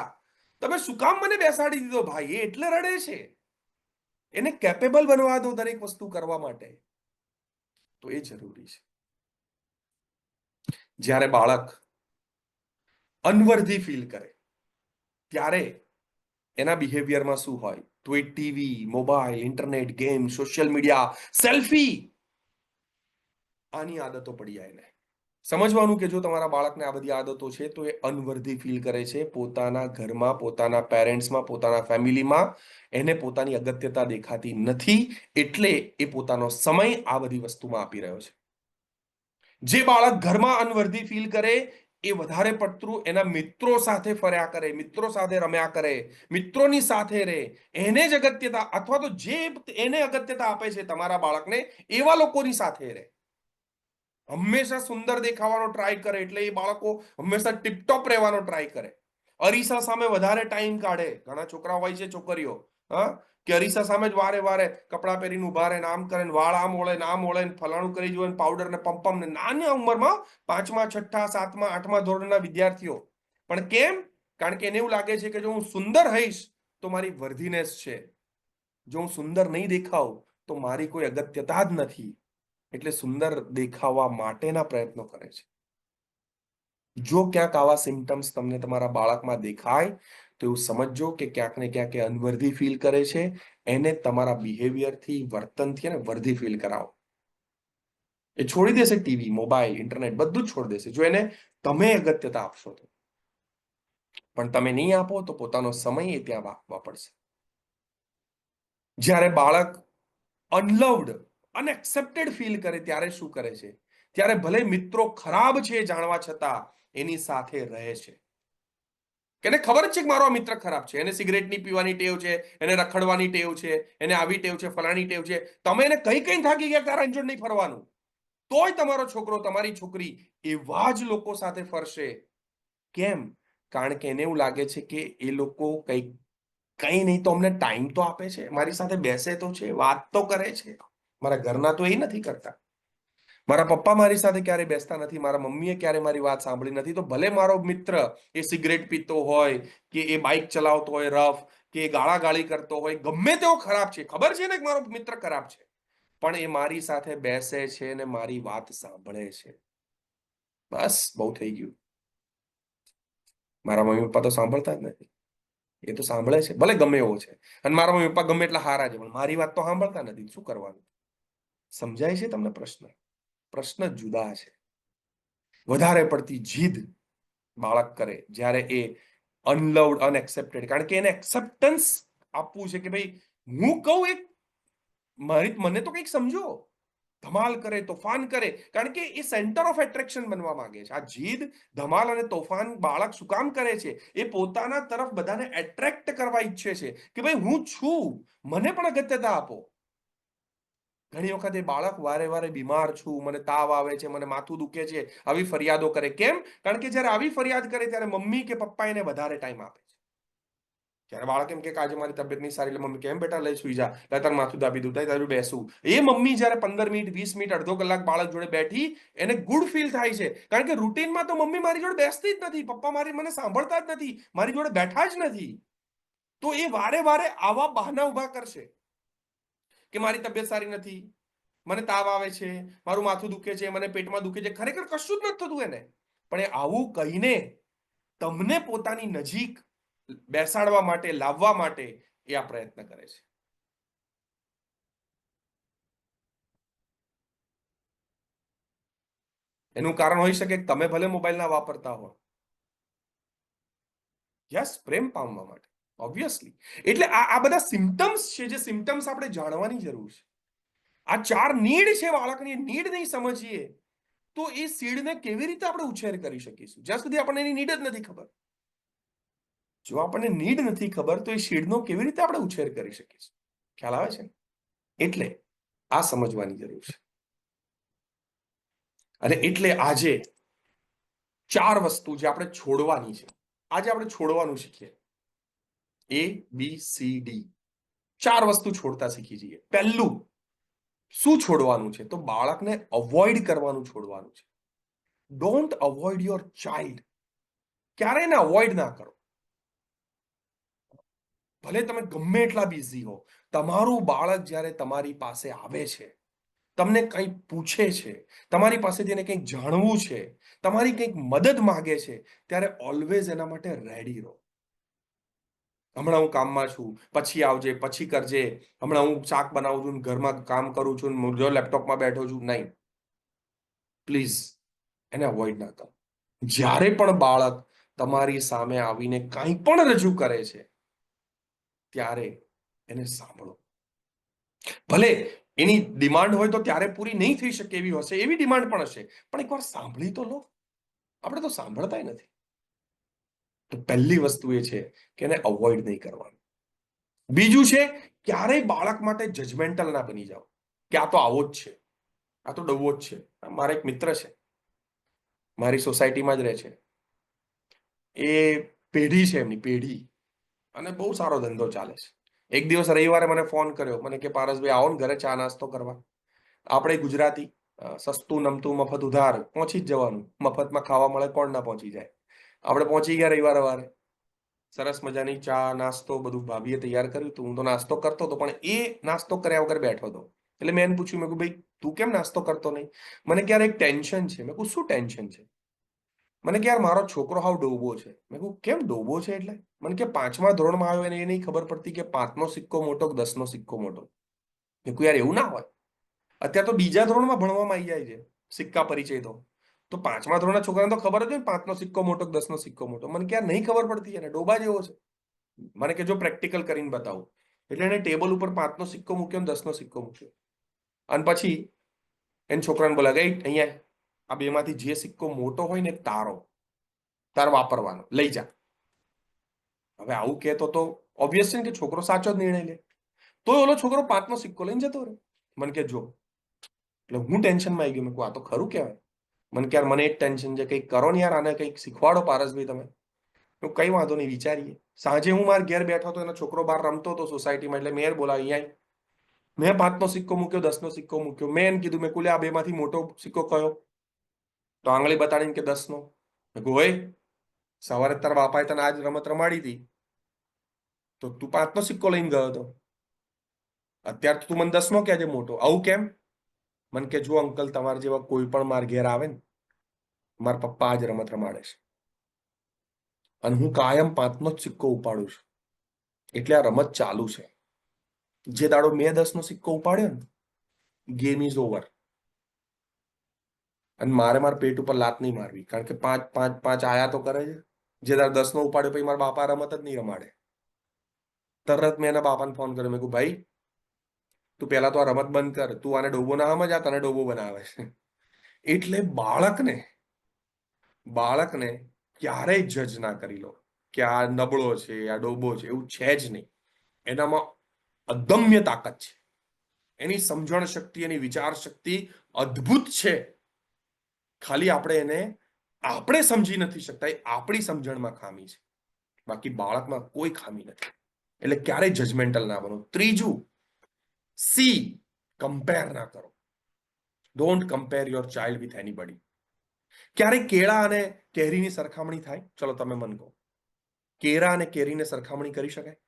S1: તમે શું કામ મને બેસાડી દીધો ભાઈ? એ એટલે રડે છે. એને કેપેબલ બનવા દો દરેક વસ્તુ કરવા માટે. તો એ જરૂરી છે. જ્યારે બાળક અનવર્ધી ફીલ કરે ત્યારે એના બિહેવિયરમાં શું હોય? તો એ TV, mobile, internet, game, social media, selfie, આની આદતો પડી જાય એને. સમજવાનું કે જો તમારા બાળકને આ બધી આદતો છે તો એ અનવર્ધી ફીલ કરે છે પોતાના ઘરમાં, પોતાના પેરેન્ટ્સમાં, પોતાના ફેમિલીમાં. એને પોતાની અગત્યતા દેખાતી નથી, એટલે એ પોતાનો સમય આ બધી વસ્તુમાં આપી રહ્યો છે. જે બાળક ઘરમાં અનવર્ધી ફીલ કરે એ વધારે પડતું એના મિત્રો સાથે ફર્યા કરે, મિત્રો સાથે રમ્યા કરે, મિત્રોની સાથે રહે, એને જ અગત્યતા, અથવા તો જે એને અગત્યતા આપે છે તમારા બાળકને, એવા લોકોની સાથે રહે. હંમેશા સુંદર દેખાવાનો ટ્રાય કરે, એટલે એ બાળકો હંમેશા ટીપટોપ રહેવાનો ટ્રાય કરે. અરીસા સામે વધારે ટાઈમ કાઢે. ઘણા છોકરા હોય છે, છોકરીઓ, હા, કે અરીસા સામે જ વારે વારે કપડાં પહેરીને ઉભા રહે, આમ કરે, વાળ આમ ઓળે ને આમ ઓળે, ફલાણું કરી જોઈએ, પાવડર ને પંપમ ને, નાની ઉંમરમાં 5મા 6ઠા 7મા 8મા ધોરણના વિદ્યાર્થીઓ. પણ કેમ? કારણ કે એને એવું લાગે છે કે જો હું સુંદર હઈશ તો મારી વર્ધીનેસ છે, જો હું સુંદર નહીં દેખાવ તો મારી કોઈ અગત્યતા જ નથી. એટલે સુંદર દેખાવા માટેના પ્રયત્નો કરે છે. જો ક્યાંક આવા સિમ્ટમ્સ તમને તમારા બાળકમાં દેખાય તો એવું સમજજો કે ક્યાંક ને ક્યાંક એ અનવર્ધી ફીલ કરે છે. એને તમારા બિહેવિયરથી, વર્તનથી એને વર્ધી ફીલ કરાવો. એ છોડી દેશે ટીવી, મોબાઈલ, ઇન્ટરનેટ, બધું જ છોડી દેશે જો એને તમે અગત્યતા આપશો તો. પણ તમે નહીં આપો તો પોતાનો સમય એ ત્યાં આપવા પડશે. જ્યારે બાળક અનલવ્ડ, અનએક્સેપ્ટેડ ફીલ કરે ત્યારે શું કરે છે? ત્યારે ભલે મિત્રો ખરાબ છે જાણવા છતાં એની સાથે રહે છે. કે એને ખબર જ છે કે મારો આ મિત્ર ખરાબ છે, એને સિગરેટની પીવાની ટેવ છે, એને રખડવાની ટેવ છે, એને આવી ટેવ છે, ફલાણી ટેવ છે. તમે એને કઈ કઈ થાકી ગયા તારા અંજોડ નહીં ફરવાનું, તોય તમારો છોકરો, તમારી છોકરી એવા જ લોકો સાથે ફરશે. કેમ? કારણ કે એને એવું લાગે છે કે એ લોકો કઈ નહીં તો અમને ટાઈમ તો આપે છે, મારી સાથે બેસે તો છે, વાત તો કરે છે. મારા ઘરના તો એ નથી કરતા. મારા પપ્પા મારી સાથે ક્યારે બેસતા નથી, મારા મમ્મીએ ક્યારે મારી વાત સાંભળી નથી. તો ભલે મારો મિત્ર એ સિગરેટ પીતો હોય, કે એ બાઇક ચલાવતો હોય રફ, કે એ ગાળાગાળી કરતો હોય, ગમે તેવો ખરાબ છે, ખબર છે ને કે મારો મિત્ર ખરાબ છે, પણ એ મારી સાથે બેસે છે ને મારી વાત સાંભળે છે. બસ બહુ થઈ ગયું. મારા મમ્મી પપ્પા તો સાંભળતા જ નથી. એ તો સાંભળે છે, ભલે ગમે એવો છે, અને મારા મમ્મી પપ્પા ગમે એટલા હારા છે, પણ મારી વાત તો સાંભળતા નથી. શું કરવાનું? સમજાય છે તમને પ્રશ્ન? પ્રશ્ન જુદા છે. વધારે પડતી જીદ બાળક કરે જ્યારે એ અનલવ્ડ, અનએક્સેપ્ટેડ, કારણ કે એને એક્સેપ્ટન્સ આપવું છે કે ભાઈ હું કહું એક મને તો કંઈક સમજો. ધમાલ કરે, તોફાન કરે, કારણ કે એ સેન્ટર ઓફ એટ્રેક્શન બનવા માંગે છે. આ જીદ, ધમાલ અને તોફાન બાળક શું કામ કરે છે? એ પોતાના તરફ બધાને એટ્રેક્ટ કરવા ઈચ્છે છે કે ભાઈ હું છું, મને પણ અગત્યતા આપો. ઘણી વખત એ બાળક વારે વારે બીમાર છું, મને તાવ આવે છે, મને માથું દુખે છે, આવી ફરિયાદો કરે. કેમ? કારણ કે જ્યારે આવી ફરિયાદ કરે ત્યારે મમ્મી કે પપ્પા એને વધારે ટાઈમ આપે છે. જ્યારે બાળક એમ કે આજે મારી તબિયત નહીં સારી, એટલે મમ્મી કેમ બેટા લઈ સુઈ જા, તારું માથું દાબી દઉં, તારું બેસું. એ મમ્મી જ્યારે 15 મિનિટ, 20 મિનિટ, અડધો કલાક બાળક જોડે બેઠી, એને ગુડ ફીલ થાય છે. કારણ કે રૂટીનમાં તો મમ્મી મારી જોડે બેસતી જ નથી, પપ્પા મને સાંભળતા જ નથી, મારી જોડે બેઠા જ નથી. તો એ વારે વારે આવા બહાના ઉભા કરશે કે મારી તબિયત સારી નથી, મને તાવ આવે છે, મારું માથું દુખે છે, મને પેટમાં દુખે છે. ખરેખર કશું જ નથી થતું એને, પણ એ આવું કહીને તમને પોતાની નજીક બેસાડવા માટે, લાવવા માટે એ આ પ્રયત્ન કરે છે. એનું કારણ હોઈ શકે કે તમે ભલે મોબાઈલ ના વાપરતા હો, યસ, પ્રેમ પામવા માટે, ઓબ્વિયસલી. એટલે આ બધા સિમ્ટમ્સ છે, જે સિમ્ટમ્સ આપણે જાણવાની જરૂર છે. આ 4 નીડ છે બાળકની, નીડ નહીં સમજીએ તો એ સીડને કેવી રીતે આપણે ઉછેર કરી શકીશું, જ્યાં સુધી આપણને એની નીડ જ નથી ખબર. જો આપણને નીડ નથી ખબર તો એ સીડનો કેવી રીતે આપણે ઉછેર કરી શકીશું? ખ્યાલ આવે છે? એટલે આ સમજવાની જરૂર છે. અને એટલે આજે 4 વસ્તુ જે આપણે છોડવાની છે, આજે આપણે છોડવાનું શીખીએ. ABCD 4 વસ્તુ છોડતા શીખી જઈએ. પહેલું શું છોડવાનું છે? તો બાળકને અવોઇડ કરવાનું છોડવાનું છે. Don't avoid your child. ક્યારે એને અવોઇડ ના કરો. ભલે તમે ગમે એટલા બિઝી હો, તમારું બાળક જ્યારે તમારી પાસે આવે છે, તમને કંઈક પૂછે છે, તમારી પાસેથી એને કંઈક જાણવું છે, તમારી કંઈક મદદ માંગે છે, ત્યારે ઓલવેઝ એના માટે રેડી રહો. હમણાં હું કામમાં છું, પછી આવજે, પછી કરજે, હમણાં હું શાક બનાવું છું, ઘરમાં કામ કરું છું, જો લેપટોપમાં બેઠો છું, નહીં. પ્લીઝ એને અવોઇડ ના કરો. જ્યારે પણ બાળક તમારી સામે આવીને કંઈ પણ રજૂ કરે છે ત્યારે એને સાંભળો. ભલે એની ડિમાન્ડ હોય તો ત્યારે પૂરી નહીં થઈ શકે એવી હશે, એવી ડિમાન્ડ પણ હશે, પણ એકવાર સાંભળી તો લો. આપણે તો સાંભળતા નથી. તો પહેલી વસ્તુ એ છે કે એને અવોઇડ નહીં કરવાનું. બીજું છે, ક્યારેય બાળક માટે જજમેન્ટલ ના બની જાઓ કે આ તો આવો જ છે, આ તો ડવવો જ છે. મારા એક મિત્ર છે, મારી સોસાયટીમાં જ રહે છે. એ પેઢી છે, એમની પેઢી, અને બહુ સારો ધંધો ચાલે છે. એક દિવસ રવિવારે મને ફોન કર્યો, મને કે પારસભાઈ આવો ને ઘરે ચા નાસ્તો કરવા. આપણે ગુજરાતી, સસ્તું નમતું મફત ઉધાર, પહોંચી જ જવાનું. મફતમાં ખાવા મળે, કોણ ના પહોંચી જાય. આપણે પહોંચી ગયા રવિવારે. સરસ મજાની ચા નાસ્તો બધું ભાભીએ તૈયાર કર્યું હતું. હું તો નાસ્તો કરતો હતો, પણ એ નાસ્તો કર્યા વગર બેઠો હતો. એટલે મેં એને પૂછ્યું, મેં કહ્યું ભાઈ તું કેમ નાસ્તો કરતો નહીં? મને ક્યારે એક ટેન્શન છે. મેં કહ્યું શું ટેન્શન છે? મને કે યાર મારો છોકરો હાવ ડોબો છે. મેં કહ્યું કેમ ડોબો છે એટલે? મને કે 5મા ધોરણમાં આવ્યો એને એ નહીં ખબર પડતી કે 5નો સિક્કો મોટો કે 10નો સિક્કો મોટો. મેં કહ્યું યાર એવું ના હોય. અત્યારે તો બીજા ધોરણમાં ભણવામાં આવી જાય છે સિક્કા પરિચય તો 5મા ધોરણના છોકરાને તો ખબર જ હોય 5નો સિક્કો મોટો કે 10નો સિક્કો મોટો. મને કે યાર નહીં ખબર પડતી, એને ડોબા જેવો છે. મને કે જો પ્રેક્ટિકલ કરીને બતાવું. એટલે એને ટેબલ ઉપર 5નો સિક્કો મૂક્યો ને 10નો સિક્કો મૂક્યો, અને પછી એને છોકરાને બોલા ગઈ અહીંયા આ બેમાંથી જે સિક્કો મોટો હોય ને તાર વાપરવાનો, લઈ જા. હવે આવું કહેતો તો ઓબ્વિયસ છે કે છોકરો સાચો જ નિર્ણય લે. તો ઓલો છોકરો 5નો સિક્કો લઈને જતો રહે. મને કે જો, એટલે હું ટેન્શનમાં આવી ગયો. મેં કહું આ તો ખરું કહેવાય. મને કે યાર મને એક ટેન્શન છે, કંઈક કરો ને યાર, આને કંઈક શીખવાડો પારસભાઈ તમે. કઈ વાંધો નહીં, વિચારીએ. સાંજે હું મારા ઘેર બેઠો હતો, એનો છોકરો બહાર રમતો હતો સોસાયટીમાં, એટલે મેં બોલાવી અહીંયા. મેં 5નો સિક્કો મૂક્યો, 10નો સિક્કો મૂક્યો. મેં એને કીધું, મેં કુલે આ બેમાંથી મોટો સિક્કો કયો? તો આંગળી બતાડીને કે 10નો. મેં કહું હોય, સવારે તારા બાપાએ તને આજ રમત રમાડી હતી તો તું 5નો સિક્કો લઈને ગયો હતો. અત્યારે તું મને 10નો કહેજે મોટો. આવું કેમ? મને કે જો અંકલ, તમારા જેવા કોઈ પણ માર ઘેર આવે ને, મારા પપ્પા આજ રમત રમાડે છે અને હું કાયમ 5નો જ સિક્કો ઉપાડું છું, એટલે આ રમત ચાલુ છે. જે દાડો મેં 10નો સિક્કો ઉપાડ્યો ને, ગેમ ઇઝ ઓવર. અને મારા પેટ ઉપર લાત નહીં મારવી, કારણ કે 5 5 5 આયા તો કરે છે. જે દાડો 10નો ઉપાડ્યો પછી મારા બાપા રમત જ નહીં રમાડે. તરત મેં એના બાપાને ફોન કર્યો. મેં કહ્યું ભાઈ તું પહેલા તો આ રમત બંધ કર, તું આને ડોબો ના સમજ, આ તને ડોબો બનાવે છે. એટલે બાળકને ક્યારેય જજ ના કરી લો કે આ નબળો છે, આ ડોબો છે. એવું છે જ નહીં. એનામાં અદમ્ય તાકાત છે. એની સમજણ શક્તિ, એની વિચાર શક્તિ અદ્ભુત છે. ખાલી આપણે સમજી નથી શકતા. એ આપણી સમજણમાં ખામી છે, બાકી બાળકમાં કોઈ ખામી નથી. એટલે ક્યારેય જજમેન્ટલ ના બનો. ત્રીજું, સી, કમ્પેર ના કરો. Don't compare your child with anybody. ક્યારેય કેળા અને કેરીની સરખામણી થાય? ચલો તમે મને કહો, કેળા અને કેરીને સરખામણી કરી શકાય?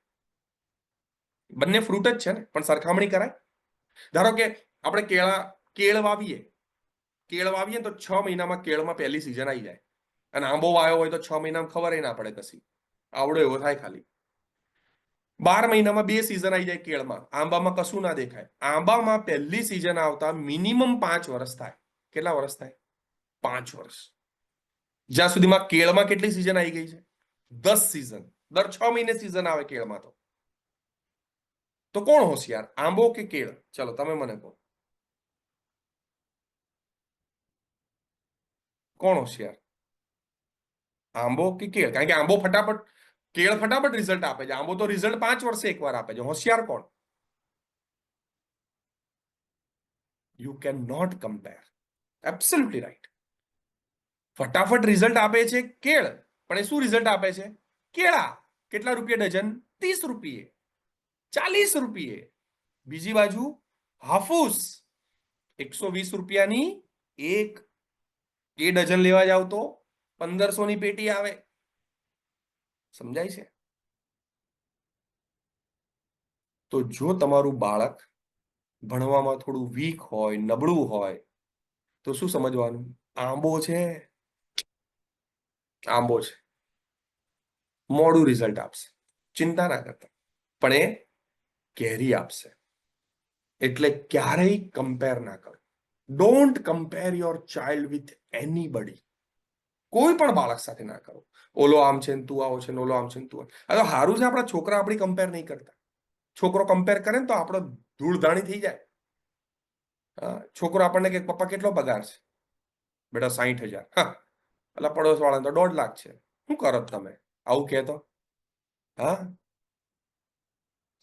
S1: બંને ફ્રૂટ જ છે ને, પણ સરખામણી કરાય? ધારો કે આપણે કેળ વાવીએ તો 6 મહિનામાં કેળમાં પહેલી સિઝન આવી જાય, અને આંબો વાયો હોય તો 6 મહિનામાં ખબર ના પડે કશી. આવડો એવો થાય ખાલી. 12 મહિનામાં 2 સિઝન આવી જાય કેળમાં, આંબામાં કશું ના દેખાય. આંબામાં પહેલી સિઝન આવતા મિનિમમ 5 વર્ષ થાય. કેટલા વર્ષ થાય? 5 વર્ષ. જ્યાં સુધીમાં કેળમાં કેટલી સિઝન આવી ગઈ છે? 10 સિઝન. દર 6 મહિને સિઝન આવે કેળમાં. તો કોણ હોશિયાર, આંબો કે કેળ? ચલો તમે મને કહો, કોણ હોશિયાર, આંબો કે કેળ? કારણ કે કેળ ફટાફટ રિઝલ્ટ આપે છે, આંબો તો રિઝલ્ટ 5 વર્ષે એકવાર આપે છે. હોશિયાર કોણ? You can not compare. Absolutely right. ફટાફટ રિઝલ્ટ આપે છે કેળ, પણ એ શું રિઝલ્ટ આપે છે? કેળા. કેટલા રૂપિયા ડઝન? 30 રૂપિયે, 40 રૂપિયે. બીજી બાજુ હાફૂસ 120 રૂપિયાની એક. એ ડઝન લેવા જાવ તો 1500ની પેટી આવે. સમજાય છે? તો જો તમારું બાળક ભણવામાં થોડું વીક હોય, નબળું હોય, તો શું સમજવાનું? આંબો છે, મોડું રિઝલ્ટ આપશે, ચિંતા ના કરતા, પણ એ કેરી આપશે. એટલે ક્યારેય કમ્પેર ના કરો. Don't compare your child with anybody. કોઈ પણ બાળક સાથે ના કરો. ઓલો આમ છે ને તું આવો છે, ને ઓલો આમ છે ને તું. આ તો સારું છે, આપણા છોકરા આપણી કમ્પેર નહીં કરતા. છોકરો કમ્પેર કરે ને તો આપણો ધૂળધાણી થઈ જાય. છોકરો આપણને કે પપ્પા કેટલો પગાર છે? બેટા 60,000. હા, એટલે પડોશ વાળાને તો 1.5 લાખ છે. શું કરો તમે આવું કે તો? હા,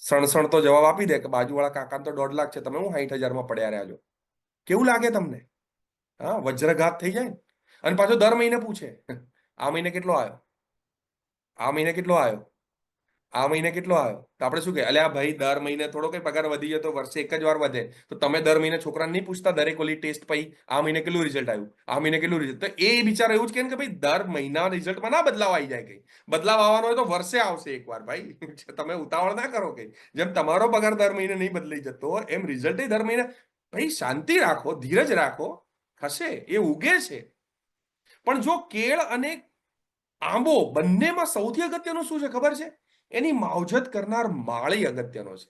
S1: સણસણ તો જવાબ આપી દે કે બાજુવાળા કાકાને તો 1.5 લાખ છે, તમે હું 60,000 પડ્યા રહ્યા છો. કેવું લાગે તમને? હા, વજ્રઘાત થઈ જાય ને. અને પાછો દર મહિને પૂછે આ મહિને કેટલો આવ્યો, આ મહિને કેટલો આવ્યો, આ મહિને કેટલો આવ્યો. તો આપણે શું કે, અલ્યા ભાઈ દર મહિને થોડો કઈ પગાર વધી જતો, વર્ષે એક જ વાર વધે. તો તમે દર મહિને છોકરાને નહીં પૂછતા દરેક ઓલી ટેસ્ટ પછી આ મહિને કેટલું રિઝલ્ટ આવ્યું, આ મહિને કેટલું રિઝલ્ટ? તો એ બિચારો એવું જ કહે કે ભાઈ દર મહિના રિઝલ્ટમાં ના બદલાવ આવી જાય. કઈ બદલાવ આવવાનો હોય તો વર્ષે આવશે એકવાર ભાઈ. તમે ઉતાવળ ના કરો. કઈ જેમ તમારો પગાર દર મહિને નહીં બદલાઈ જતો એમ રિઝલ્ટ દર મહિને. ભાઈ શાંતિ રાખો, ધીરજ રાખો, થશે, એ ઉગે છે. પણ જો કેળ અને આંબો બંનેમાં સૌથી અગત્યનું શું છે ખબર છે? એની માવજત કરનાર માળી અગત્યનો છે.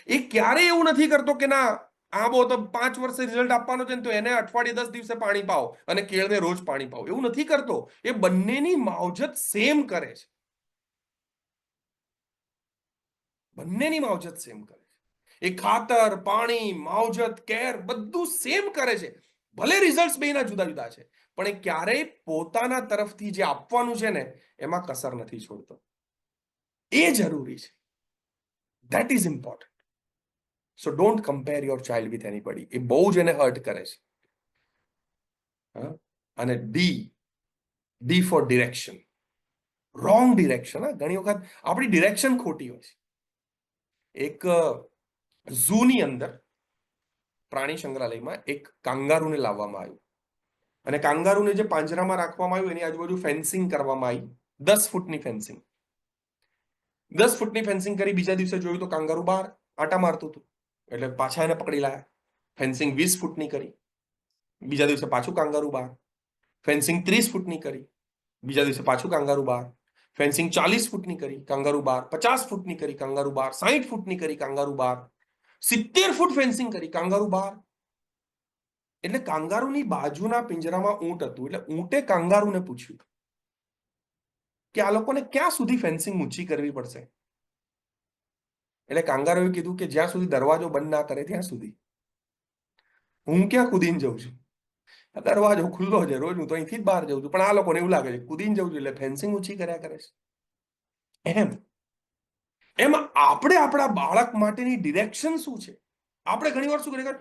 S1: એ ક્યારેય એવું નથી કરતો કે ના આંબો તો 5 વર્ષે રિઝલ્ટ આપવાનો છે ને તો એને અઠવાડિયે 10 દિવસે પાણી પાઓ અને કેળને રોજ પાણી પાઓ. એવું નથી કરતો. એ બંનેની માવજત સેમ કરે છે. બંનેની માવજત સેમ કરે છે. એ ખાતર, પાણી, માવજત, કેર બધું સેમ કરે છે. ભલે રિઝલ્ટ બેના જુદા જુદા છે, પણ એ ક્યારેય પોતાના તરફથી જે આપવાનું છે ને એમાં કસર નથી છોડતો. એ જરૂરી છે. That is important. So don't compare your child with anybody. એ બહુ જ એને હર્ટ કરે છે. અને D for direction. Wrong direction. ઘણી વખત આપણી ડિરેક્શન ખોટી હોય છે. એક ઝૂની અંદર પ્રાણી સંગ્રહાલયમાં એક કાંગારૂને લાવવામાં આવ્યું અને કાંગારૂને જે પાંજરામાં રાખવામાં આવ્યું એની આજુબાજુ ફેન્સિંગ કરવામાં આવી. 10 ફૂટની ફેન્સિંગ. 10 ફૂટની ફેન્સિંગ કરી. બીજા દિવસે જોયું તો કાંગારૂ બહાર આટા મારતું હતું. એટલે પાછા એને પકડી લાયા. ફેન્સિંગ 20 ફૂટની કરી. બીજા દિવસે પાછું કાંગારૂ બહાર. ફેન્સિંગ 30 ફૂટની કરી. બીજા દિવસે પાછું કાંગારૂ બહાર. ફેન્સિંગ 40 ફૂટની કરી. કાંગારૂ બહાર. 50 ફૂટની કરી. કાંગારૂ બહાર. 60 ફૂટની કરી. કાંગારૂ બહાર. 70 ફૂટ ફેન્સિંગ કરી. કાંગારૂ બહાર. એટલે કાંગારૂની બાજુના પિંજરામાં ઊંટ હતું. એટલે ઊંટે કાંગારૂને પૂછ્યું કે આ લોકોને ક્યાં સુધી ફેન્સિંગ ઊંચી કરવી પડશે? એટલે કાંગારૂએ કીધું કે જ્યાં સુધી દરવાજો બંધ ના કરે ત્યાં સુધી. હું ક્યાં કૂદીને જઉં છું? દરવાજો ખુલ્લો છે, રોજ હું તો અહીંથી જ બહાર જઉં છું, પણ આ લોકોને એવું લાગે છે કૂદીને જઉં છું એટલે ફેન્સિંગ ઊંચી કર્યા કરે છે. એમ આપણે આપણા બાળક માટેની ડિરેક્શન શું છે? આપણે ઘણી વાર શું કરીએ,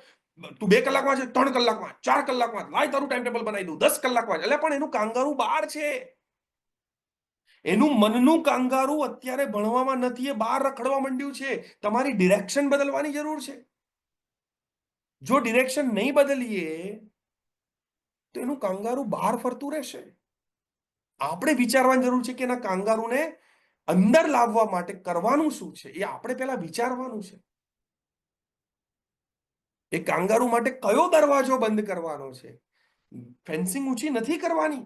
S1: તું 2 કલાકમાં છે, 3 કલાકમાં, 4 કલાકમાં, લાય તારું ટાઈમ ટેબલ બનાવી દઉં, 10 કલાકમાં. એટલે પણ એનું કાંગારૂ બહાર છે. એનું મનનું કાંગારૂ અત્યારે ભણવામાં નથી, એ બહાર રખડવા માંડ્યું છે. તમારી ડિરેક્શન બદલવાની જરૂર છે. જો ડિરેક્શન નહીં બદલીએ તો એનું કાંગારૂ બહાર ફરતું રહેશે. આપણે વિચારવાની જરૂર છે કે એના કાંગારૂને અંદર લાવવા માટે કરવાનું શું છે, એ આપણે પહેલા વિચારવાનું છે. એ કાંગારૂ માટે કયો દરવાજો બંધ કરવાનો છે? ફેન્સિંગ ઊંચી નથી કરવાની.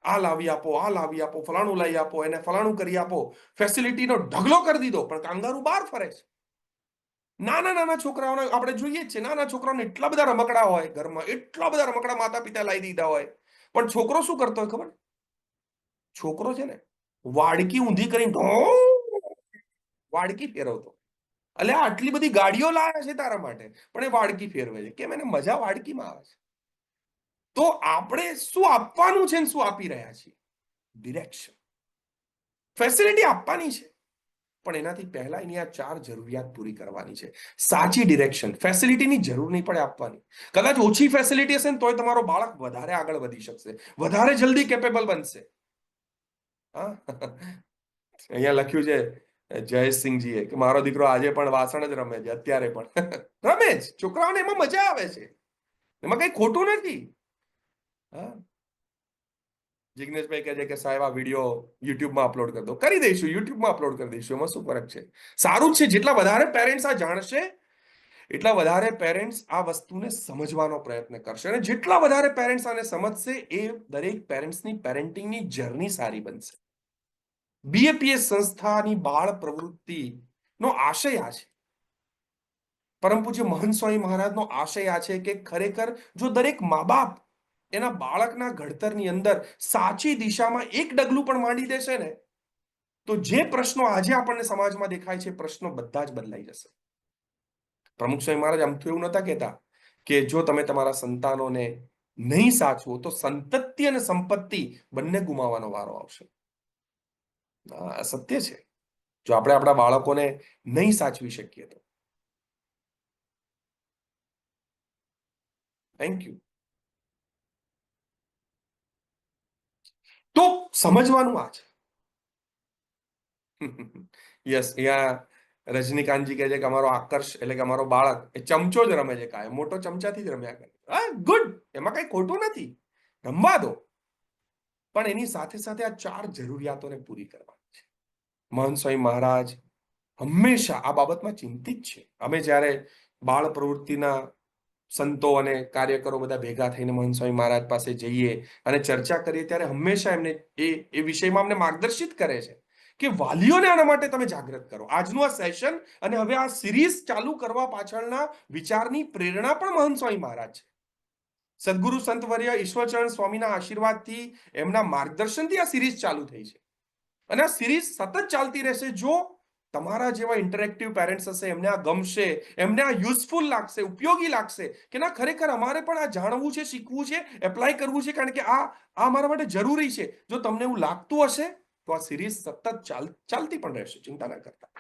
S1: આ લાવી આપો, આ લાવી આપો, ફલાણું લાવી આપો, એને ફલાણું કરી આપો, ફેસિલિટીનો ઢગલો કરી દીધો, પણ કાંગારૂ બહાર ફરે છે. નાના નાના છોકરાઓને આપણે જોઈએ જ છે. નાના છોકરાઓને એટલા બધા રમકડા હોય ઘરમાં, એટલા બધા રમકડા માતા પિતા લાવી દીધા હોય, પણ છોકરો શું કરતો હોય ખબર? છોકરો છે ને વાડકી ઊંધી કરીને વાડકી ફેરવતો. એટલે આટલી બધી ગાડીઓ લાવ્યા છે તારા માટે, પણ એ વાડકી ફેરવે છે. કેમ? એને મજા વાડકીમાં આવે છે. તો આપણે શું આપવાનું છે ને શું આપી રહ્યા છીએ? ડિરેક્શન. ફેસિલિટી આપવાની છે, પણ એનાથી પહેલા એની આ 4 જરૂરિયાત પૂરી કરવાની છે. સાચી ડિરેક્શન. ફેસિલિટીની જરૂર નહીં પડે આપવાની. કદાચ ઓછી ફેસિલિટી હશે ને તોય તમારો બાળક વધારે આગળ વધી શકશે, વધારે જલ્દી કેપેબલ બનશે. હા. અહીંયા લખ્યું છે જયેશસિંહજીએ કે મારો દીકરો આજે પણ વાસણ જ રમે છે, અત્યારે પણ રમે જ. છોકરાઓને એમાં મજા આવે છે, એમાં કઈ ખોટું નથી. હા. જિગ્નેશભાઈ કહે છે કે સાહેબ આ વિડીયો યુટ્યુબમાં અપલોડ કરી દો. કરી દઈશું, યુટ્યુબમાં અપલોડ કરી દઈશું, એમાં શું ફરક છે? સારું જ છે. જેટલા વધારે પેરેન્ટ્સ આ જાણશે એટલા વધારે પેરેન્ટ્સ આ વસ્તુને સમજવાનો પ્રયત્ન કરશે, અને જેટલા વધારે પેરેન્ટ્સ આને સમજશે એ દરેક પેરેન્ટ્સની પેરેન્ટિંગની જર્ની સારી બનશે. બીએપીએસ સંસ્થાની બાળ પ્રવૃત્તિનો આશય આ છે. પરમ પૂજ્ય મહંત સ્વામી મહારાજનો આશય આ છે કે ખરેખર જો દરેક મા બાપ એના બાળકના ઘડતરની અંદર સાચી દિશામાં એક ડગલું પણ માંડી દેશે ને તો જે પ્રશ્નો આજે આપણને સમાજમાં દેખાય છે પ્રશ્નો બધા જ બદલાઈ જશે. પ્રમુખ સ્વામી મહારાજ આમ તો એવું નતા કહેતા કે જો તમે તમારા સંતાનોને નહીં સાચવો તો સંતતિ અને સંપત્તિ બંને ગુમાવવાનો વારો આવશે. આ સત્ય છે. જો આપણે આપણા બાળકોને નહીં સાચવી શકીએ તો. Thank you. તો સમજવાનું આ છે. યસ, અહીંયા રજનીકાંતજી કહે છે કે અમારો આકર્ષ એટલે કે અમારો બાળક એ ચમચો જ રમે છે, કાંઈ મોટો ચમચાથી જ રમ્યા કરે. હા, ગુડ, એમાં કઈ ખોટું નથી, રમવા દો. પણ એની સાથે સાથે આ 4 જરૂરિયાતોને પૂરી કરવાની છે. મહંત સ્વામી મહારાજ હંમેશા આ બાબતમાં ચિંતિત છે. અમે જ્યારે બાળ પ્રવૃત્તિના સંતો અને કાર્યકરો બધા ભેગા થઈને મહંત સ્વામી મહારાજ પાસે જઈએ અને ચર્ચા કરીએ ત્યારે હંમેશા એમને એ વિષયમાં અમને માર્ગદર્શિત કરે છે કે વાલીઓને આના માટે તમે જાગૃત કરો. આજનું આ સેશન અને હવે આ સિરીઝ ચાલુ કરવા પાછળના વિચારની પ્રેરણા પણ મહંત સ્વામી મહારાજ છે. સદગુરુ સંતવર્ય ઈશ્વરચરણ સ્વામીના આશીર્વાદથી, એમના માર્ગદર્શનથી આ સિરીઝ ચાલુ થઈ છે. અને આ સિરીઝ સતત ચાલતી રહેશે. જો તમારા જેવા ઇન્ટરેક્ટિવ પેરેન્ટ્સ હશે, એમને આ ગમશે, એમને આ યુઝફુલ લાગશે, ઉપયોગી લાગશે કે ના ખરેખર અમારે પણ આ જાણવું છે, શીખવું છે, એપ્લાય કરવું છે, કારણ કે આ અમારા માટે જરૂરી છે. જો તમને એવું લાગતું હશે તો આ સિરીઝ સતત ચાલતી પણ રહેશે, ચિંતા ના કરતા.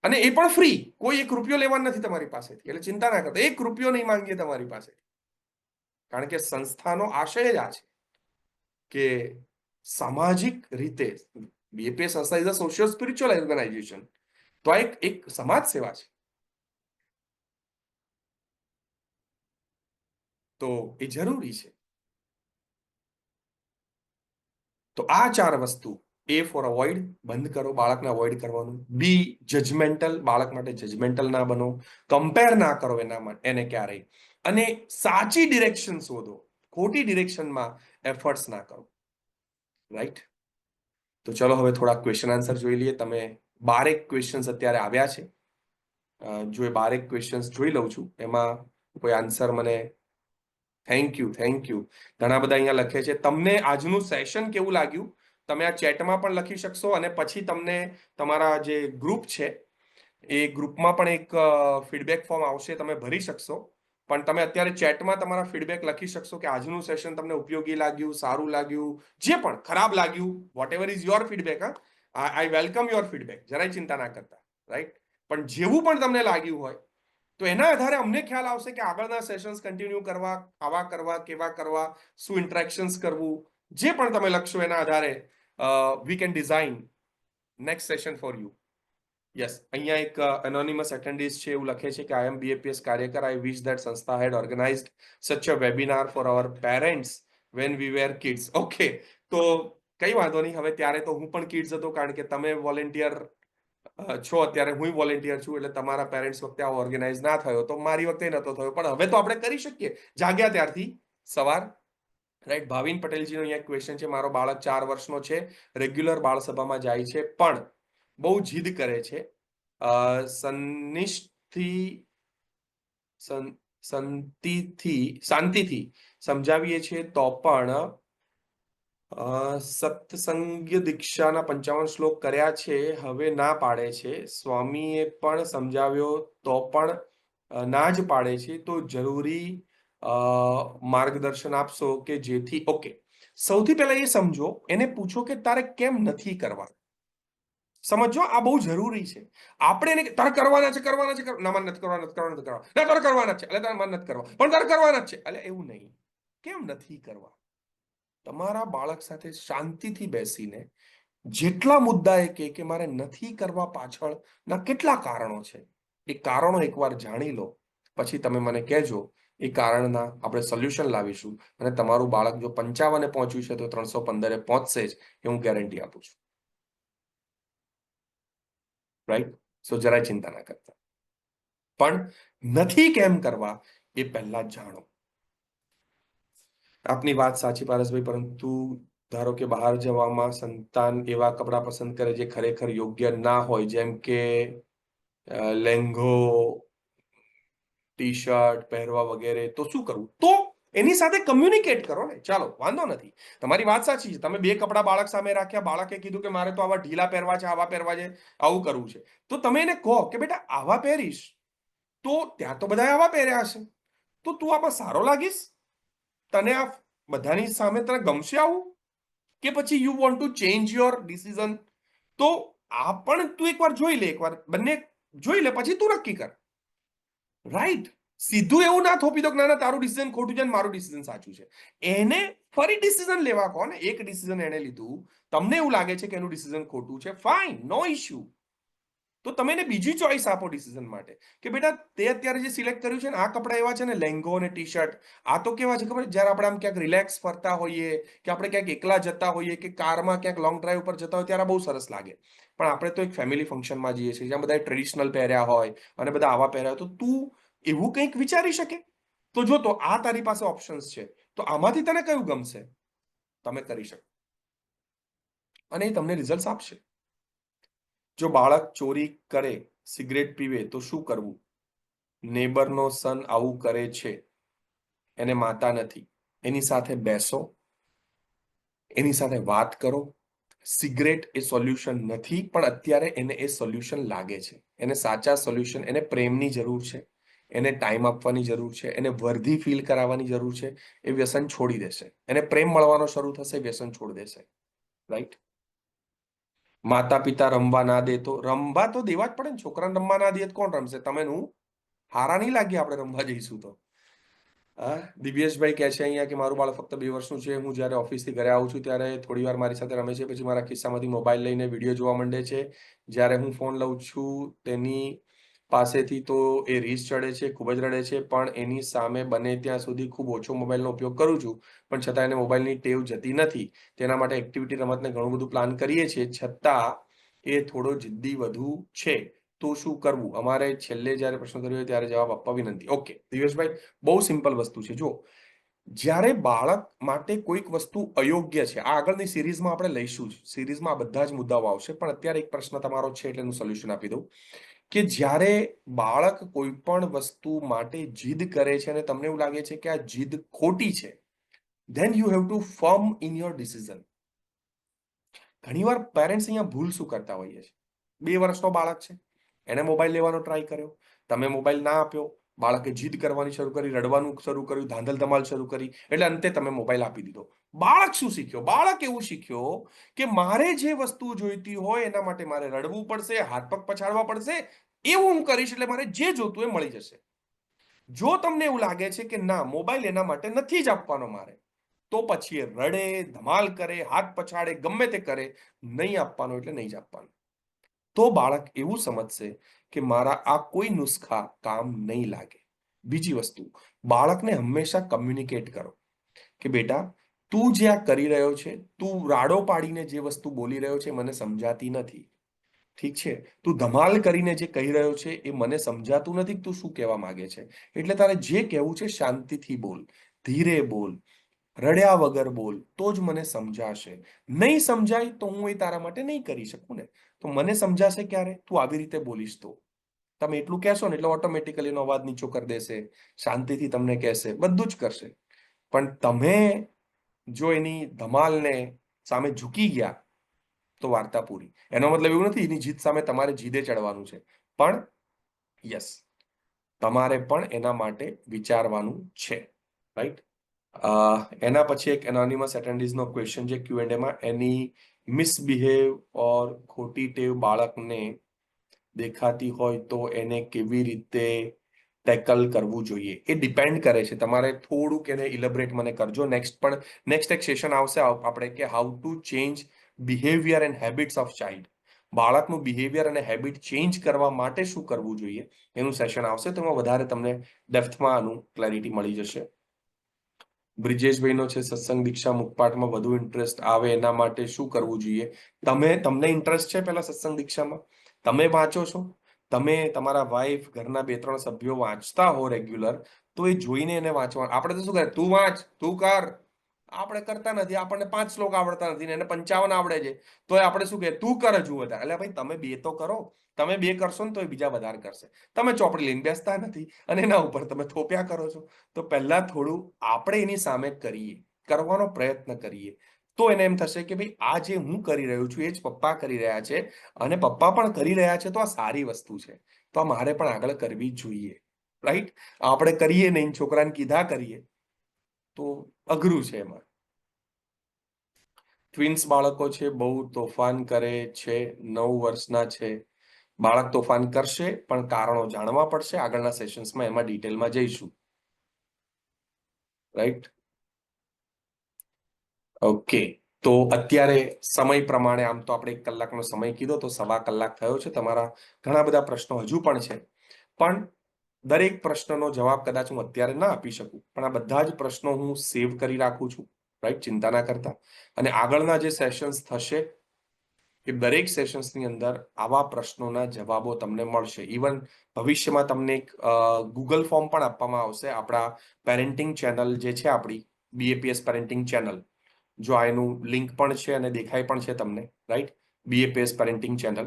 S1: અને એ પણ ફ્રી, કોઈ 1 રૂપિયો લેવાનો નથી તમારી પાસેથી, એટલે ચિંતા ના કરતા. 1 રૂપિયો નહીં માંગીએ તમારી પાસે, કારણ કે સંસ્થાનો આશય જ આ છે કે સામાજિક રીતે બીએપીએસ સંસ્થા is a socio spiritual organisation. તો આ એક સમાજ સેવા છે. તો એ જરૂરી છે. તો આ 4 વસ્તુ, એ ફોર અવોઇડ, બંધ કરો બાળકને અવોઇડ કરવાનું. બી જજમેન્ટલ, બાળક માટે જજમેન્ટલ ના બનો, કમ્પેર ના કરો એને ક્યારેય, અને સાચી ડિરેક્શન શોધો, ખોટી ડિરેક્શનમાં એફર્ટ્સ ના કરો. રાઈટ? તો ચલો હવે થોડા ક્વેશ્ચન આન્સર જોઈ લઈએ. તમે 12 ક્વેશ્ચન્સ અત્યારે આવ્યા છે. જો એ 12 ક્વેશ્ચન્સ જોઈ લઉં છું, એમાં કોઈ આન્સર મને. Thank you, thank you. ઘણા બધા અહીંયા લખે છે. તમને આજનું સેશન કેવું લાગ્યું તમે આ ચેટમાં પણ લખી શકશો, અને પછી તમને તમારા જે ગ્રુપ છે એ ગ્રુપમાં પણ એક ફીડબેક ફોર્મ આવશે, તમે ભરી શકશો. પણ તમે અત્યારે ચેટમાં તમારા ફીડબેક લખી શકશો કે આજનું સેશન તમને ઉપયોગી લાગ્યું, સારું લાગ્યું, જે પણ ખરાબ લાગ્યું, whatever is your feedback. I welcome your feedback, જરાય ચિંતા ના કરતા. રાઈટ? પણ જેવું પણ તમને લાગ્યું હોય તો એના આધારે અમને ખ્યાલ આવશે કે આગળના સેશન્સ કન્ટિન્યુ કરવા, આવા કરવા, કેવા કરવા, શું ઇન્ટરેક્શન્સ કરવું, જે પણ તમે લખશો એના આધારે we can design next session for you. Yes, અહીંયા એક એનોનિમસ એટેન્ડીઝ છે, એવું લખે છે કે આઈ એમ બીએપીએસ કાર્યકર. આઈ વિશ ધેટ સંસ્થા had organized such a webinar for our parents when we were kids. Okay, તો કઈ વાંધો નહીં. હવે ત્યારે તો હું પણ કિડ્સ હતો, કારણ કે તમે વોલેન્ટિયર છો, અત્યારે હું વોલેન્ટિયર છું, એટલે તમારા પેરેન્ટ્સ વખતે આ ઓર્ગેનાઇઝ ના થયો તો મારી વખતે નતો થયો, પણ હવે તો આપણે કરી શકીએ જાગ્યા ત્યારથી સવાર. રાઈટ? ભાવિન પટેલજીનો અહીંયા ક્વેશ્ચન છે. મારો બાળક 4 વર્ષનો છે, રેગ્યુલર બાળ સભામાં જાય છે, પણ બહુ જીદ કરે છે. શાંતિથી સમજાવીએ છીએ તો પણ સત્સંગ દીક્ષાના 55 શ્લોક કર્યા છે, હવે ના પાડે છે. સ્વામીએ પણ સમજાવ્યો તો પણ ના જ પાડે છે. તો જરૂરી માર્ગદર્શન આપશો કે જેથી. ઓકે, સૌથી પહેલા એ સમજો, એને પૂછો કે તારે કેમ નથી કરવા. સમજો, આ બહુ જરૂરી છે. આપણે એને તારે કરવાના છે, કરવાના છે, ના મન નથી કરવા, નથી કરવા, નથી કરવા, ના તારે કરવાના છે, એટલે તારે મન નથી કરવા, પણ તારે કરવાના જ છે, એટલે એવું નહીં. કેમ નથી કરવા? તમારા બાળક સાથે શાંતિથી બેસીને જેટલા મુદ્દા એ કે મારે નથી કરવા પાછળના કેટલા કારણો છે, એ કારણો એકવાર જાણી લો, પછી તમે મને કહેજો. એ કારણના આપણે સોલ્યુશન લાવીશું, અને તમારું બાળક જો 55 પહોંચ્યું છે તો 315 પહોંચશે જ, એ હું ગેરંટી આપું છું. રાઈટ? સો જરાય ચિંતા ના કરતા. પણ નથી કેમ કરવા એ પહેલા જાણો. આપની વાત સાચી પારસભાઈ, પરંતુ ધારો કે બહાર જવામાં સંતાન એવા કપડાં પસંદ કરે જે ખરેખર યોગ્ય ના હોય, જેમ કે લેંઘો, ટી શર્ટ પહેરવા વગેરે, તો શું કરવું? તો એની સાથે કમ્યુનિકેટ કરો ને. ચાલો, વાંધો નથી, તમારી વાત સાચી છે. તમે 2 કપડા બાળક સામે રાખ્યા, બાળકે કીધું કે મારે તો આવા ઢીલા પહેરવા છે, આવા પહેરવા છે, આવું કરવું છે, તો તમે એને કહો કે બેટા આવા પહેરીશ તો ત્યાં તો બધા આવા પહેર્યા હશે, તો તું આમાં સારો લાગીશ. તને આ બધાની સામે તને ગમશે આવું, કે પછી you want to change your decision? તો આ પણ તું એકવાર જોઈ લે, એકવાર બંને જોઈ લે, પછી તું નક્કી કર, રાઈટ? સીધું એવું ના થોપી દો કે ના ના તારું ડિસિઝન ખોટું છે ને મારું ડિસિઝન સાચું છે. એને ફરી ડિસિઝન લેવા કહો ને. એક ડિસિઝન એને લીધું, તમને એવું લાગે છે કે એનું ડિસિઝન ખોટું છે, ફાઇન, નો ઇશ્યુ. તો તમે એને બીજી ચોઈસ આપો ડિસિઝન માટે, કે બેટા તે અત્યારે જે સિલેક્ટ કર્યું છે ને, આ કપડા એવા છે ને, લેંગો અને ટી શર્ટ, આ તો કેવા છે ખબર? જ્યારે આપણે આમ ક્યાંક રિલેક્સ ફરતા હોઈએ, કે આપણે ક્યાંક એકલા જતા હોઈએ, કે કારમાં ક્યાંક લોંગ ડ્રાઈવ પર જતા હોય, ત્યારે બહુ સરસ લાગે. પણ આપણે તો એક ફેમિલી ફંક્શનમાં જઈએ છીએ, જ્યાં બધા ટ્રેડિશનલ પહેર્યા હોય અને બધા આવા પહેર્યા હોય, તો તું એવું કંઈક વિચારી શકે? તો જો, તો આ તારી પાસે ઓપ્શન્સ છે, તો આમાંથી તને કયું ગમશે? તમે કરી શકો, અને એ તમને રિઝલ્ટ આપશે. જો બાળક ચોરી કરે, સિગરેટ પીવે, તો શું કરવું? નેબરનો સન આવું કરે છે, એને માતા નથી, એની સાથે બેસો, એની સાથે વાત કરો. સિગરેટ એ સોલ્યુશન નથી, પણ અત્યારે એને એ સોલ્યુશન લાગે છે. એને સાચા સોલ્યુશન, એને પ્રેમની જરૂર છે, એને ટાઈમ આપવાની જરૂર છે, એને વર્ધી ફીલ કરાવવાની જરૂર છે. એ વ્યસન છોડી દેશે, એને પ્રેમ મળવાનો શરૂ થશે, વ્યસન છોડી દેશે, રાઈટ? માતા પિતા રમવા ના દે તો રમવા તો દેવા જ પડે ને. છોકરાને રમવા ના દે કોણ રમશે? તમે હું હારા નહીં લાગીએ આપણે રમવા જઈશું તો. હા, દિવ્યેશભાઈ કહે છે અહીંયા કે મારું બાળક ફક્ત 2 વર્ષનું છે. હું જ્યારે ઓફિસથી ઘરે આવું છું ત્યારે થોડી વાર મારી સાથે રમે છે, પછી મારા ખિસ્સામાંથી મોબાઈલ લઈને વિડીયો જોવા માંડે છે. જ્યારે હું ફોન લઉં છું તેની પાસેથી તો એ રીસ ચડે છે, ખૂબ જ રડે છે, પણ એની સામે બને ત્યાં સુધી ખૂબ ઓછો મોબાઈલનો ઉપયોગ કરું છું, પણ છતાં એને મોબાઈલની ટેવ જતી નથી. તેના માટે એક્ટિવિટી, રમતને ઘણું બધું પ્લાન કરીએ છીએ, છતાં એ થોડો જિદ્દી વધુ છે. તો શું કરવું? અમારે છેલ્લે જ્યારે પ્રશ્ન કર્યો ત્યારે જવાબ આપવા વિનંતી. ઓકે દિવેશભાઈ, બહુ સિમ્પલ વસ્તુ છે. જો, જ્યારે બાળક માટે કોઈક વસ્તુ અયોગ્ય છે, આ આગળની સિરીઝમાં આપણે લઈશું જ, સિરીઝમાં આ બધા જ મુદ્દાઓ આવશે, પણ અત્યારે એક પ્રશ્ન તમારો છે એટલે એનું સોલ્યુશન આપી દઉં. કે જ્યારે બાળક કોઈ પણ વસ્તુ માટે જીદ કરે છે અને તમને એવું લાગે છે કે આ જીદ ખોટી છે, then you have to firm in your decision. ઘણીવાર પેરેન્ટ્સ અહીંયા ભૂલ શું કરતા હોઈએ છે? 2 વર્ષનો બાળક છે, એને મોબાઈલ લેવાનો ટ્રાય કર્યો, તમે મોબાઈલ ના આપ્યો, બાળકે જીદ કરવાની શરૂ કરી, રડવાનું શરૂ કર્યું, ધાંધલ ધમાલ શરૂ કરી, એટલે અંતે તમે મોબાઈલ આપી દીધો. બાળક શું શીખ્યો? બાળક એવું શીખ્યો કે મારે જે વસ્તુ જોઈતી હોય એના માટે મારે રડવું પડશે, હાથ પગ પછાડવા પડશે, એવું હું કરીશ એટલે મારે જે જોતું એ મળી જશે. જો તમને એવું લાગે છે કે ના, મોબાઈલ એના માટે નથી જ આપવાનો મારે, તો પછી એ રડે, ધમાલ કરે, હાથ પછાડે, ગમે તે કરે, નહીં આપવાનો એટલે નહીં જ આપવાનો. તો બાળક એવું સમજશે કે મારા આ કોઈ નુસ્ખા કામ નહીં લાગે. બીજી વસ્તુ, બાળકને હંમેશા કમ્યુનિકેટ કરો કે બેટા, તું જે આ કરી રહ્યો છે, તું રાડો પાડીને જે વસ્તુ બોલી રહ્યો છે મને સમજાતી નથી, ઠીક છે? તું ધમાલ કરીને જે કહી રહ્યો છે એ મને સમજાતું નથી કે તું શું કહેવા માંગે છે. એટલે તારે જે કહેવું છે શાંતિથી બોલ, ધીરે બોલ, રડ્યા વગર બોલ, તો જ મને સમજાશે. નહીં સમજાય તો હું એ તારા માટે નહીં કરી શકું ને. તો મને સમજાશે ક્યારે? તું આવી રીતે બોલીશ તો. તમે એટલું કહેશો ને એટલે ઓટોમેટિકલી એનો અવાજ નીચો કરી દેશે, શાંતિથી તમને કહેશે, બધું જ કરશે. પણ તમે જો એની ધમાલને સામે ઝૂકી ગયા તો વાર્તા પૂરી. એનો મતલબ એવું નથી એની જીદ સામે તમારે જીદે ચડવાનું છે, પણ યસ, તમારે પણ એના માટે વિચારવાનું છે, રાઈટ? એના પછી એક એનોનિમસ એટેન્ડીઝનો ક્વેશ્ચન છે Q&A માં. એની મિસબિહેવ ઓર ખોટી ટેવ બાળકને દેખાતી હોય તો એને કેવી રીતે ટેકલ કરવું જોઈએ? એ ડિપેન્ડ કરે છે. તમારે થોડુંક એને ઇલેબરેટ મને કરજો. નેક્સ્ટ એક સેશન આવશે આપણે કે how to change behaviour and habits of child. બાળકનું બિહેવિયર અને હેબિટ ચેન્જ કરવા માટે શું કરવું જોઈએ એનું સેશન આવશે, તો એમાં વધારે તમને ડેપ્થમાં આનું ક્લેરિટી મળી જશે. બ્રિજેશભાઈનો છે સત્સંગ દીક્ષા મુખપાઠમાં વધુ ઇન્ટરેસ્ટ આવે એના માટે શું કરવું જોઈએ? તમને ઇન્ટરેસ્ટ છે પેલા સત્સંગ દીક્ષામાં? તમે વાંચો છો? તમે, તમારા વાઈફ, ઘરના 2-3 સભ્યો વાંચતા હો રેગ્યુલર, તો એ જોઈને એને વાંચવા. આપણે તો શું કરે, તું વાંચ, તું કર. આપણે કરતા નથી. આપણને 5 શ્લોક આવડતા નથી ને એને 55 આવડે છે, તો આપણે શું કહે, તું કર હજુ વધારે. એટલે ભાઈ તમે 2 તો કરો. તમે 2 કરશો ને તો એ બીજા વધારે કરશે. તમે ચોપડી લઈને બેસતા નથી અને એના ઉપર તમે થોપ્યા કરો છો. તો પહેલા થોડું આપણે એની સામે કરીએ, કરવાનો પ્રયત્ન કરીએ, તો એને એમ થશે કે ભાઈ આ જે હું કરી રહ્યો છું એ જ પપ્પા કરી રહ્યા છે, અને પપ્પા પણ કરી રહ્યા છે, તો આ સારી વસ્તુ છે, તો આ મારે પણ આગળ કરવી જોઈએ, રાઈટ? આપણે કરીએ નહીં, છોકરાને કીધા કરીએ, તો અઘરું છે એમાં. ટ્વિન્સ બાળકો છે, બહુ તોફાન કરે છે, 9 વર્ષના છે. બાળક તોફાન કરશે, પણ કારણો જાણવા પડશે. આગળના સેશન્સમાં એમાં ડિટેલમાં જઈશું. રાઈટ? ઓકે. તો અત્યારે સમય પ્રમાણે આમ તો આપણે 1 કલાકનો સમય કીધો, તો 1.25 કલાક થયો છે. તમારા ઘણા બધા પ્રશ્નો હજુ પણ છે, પણ દરેક પ્રશ્નનો જવાબ કદાચ હું અત્યારે ના આપી શકું, પણ આ બધા જ પ્રશ્નો હું સેવ કરી રાખું છું. રાઈટ? ચિંતા ના કરતા. અને આગળના જે સેશન્સ થશે એ દરેક સેશન્સની અંદર આવા પ્રશ્નોના જવાબો તમને મળશે. ઇવન ભવિષ્યમાં તમને એક ગૂગલ ફોર્મ પણ આપવામાં આવશે. આપણા પેરેન્ટિંગ ચેનલ જે છે આપણી BAPS પેરેન્ટિંગ ચેનલ, જો આ એનું લિંક પણ છે અને દેખાય પણ છે તમને. Right? BAPS parenting channel.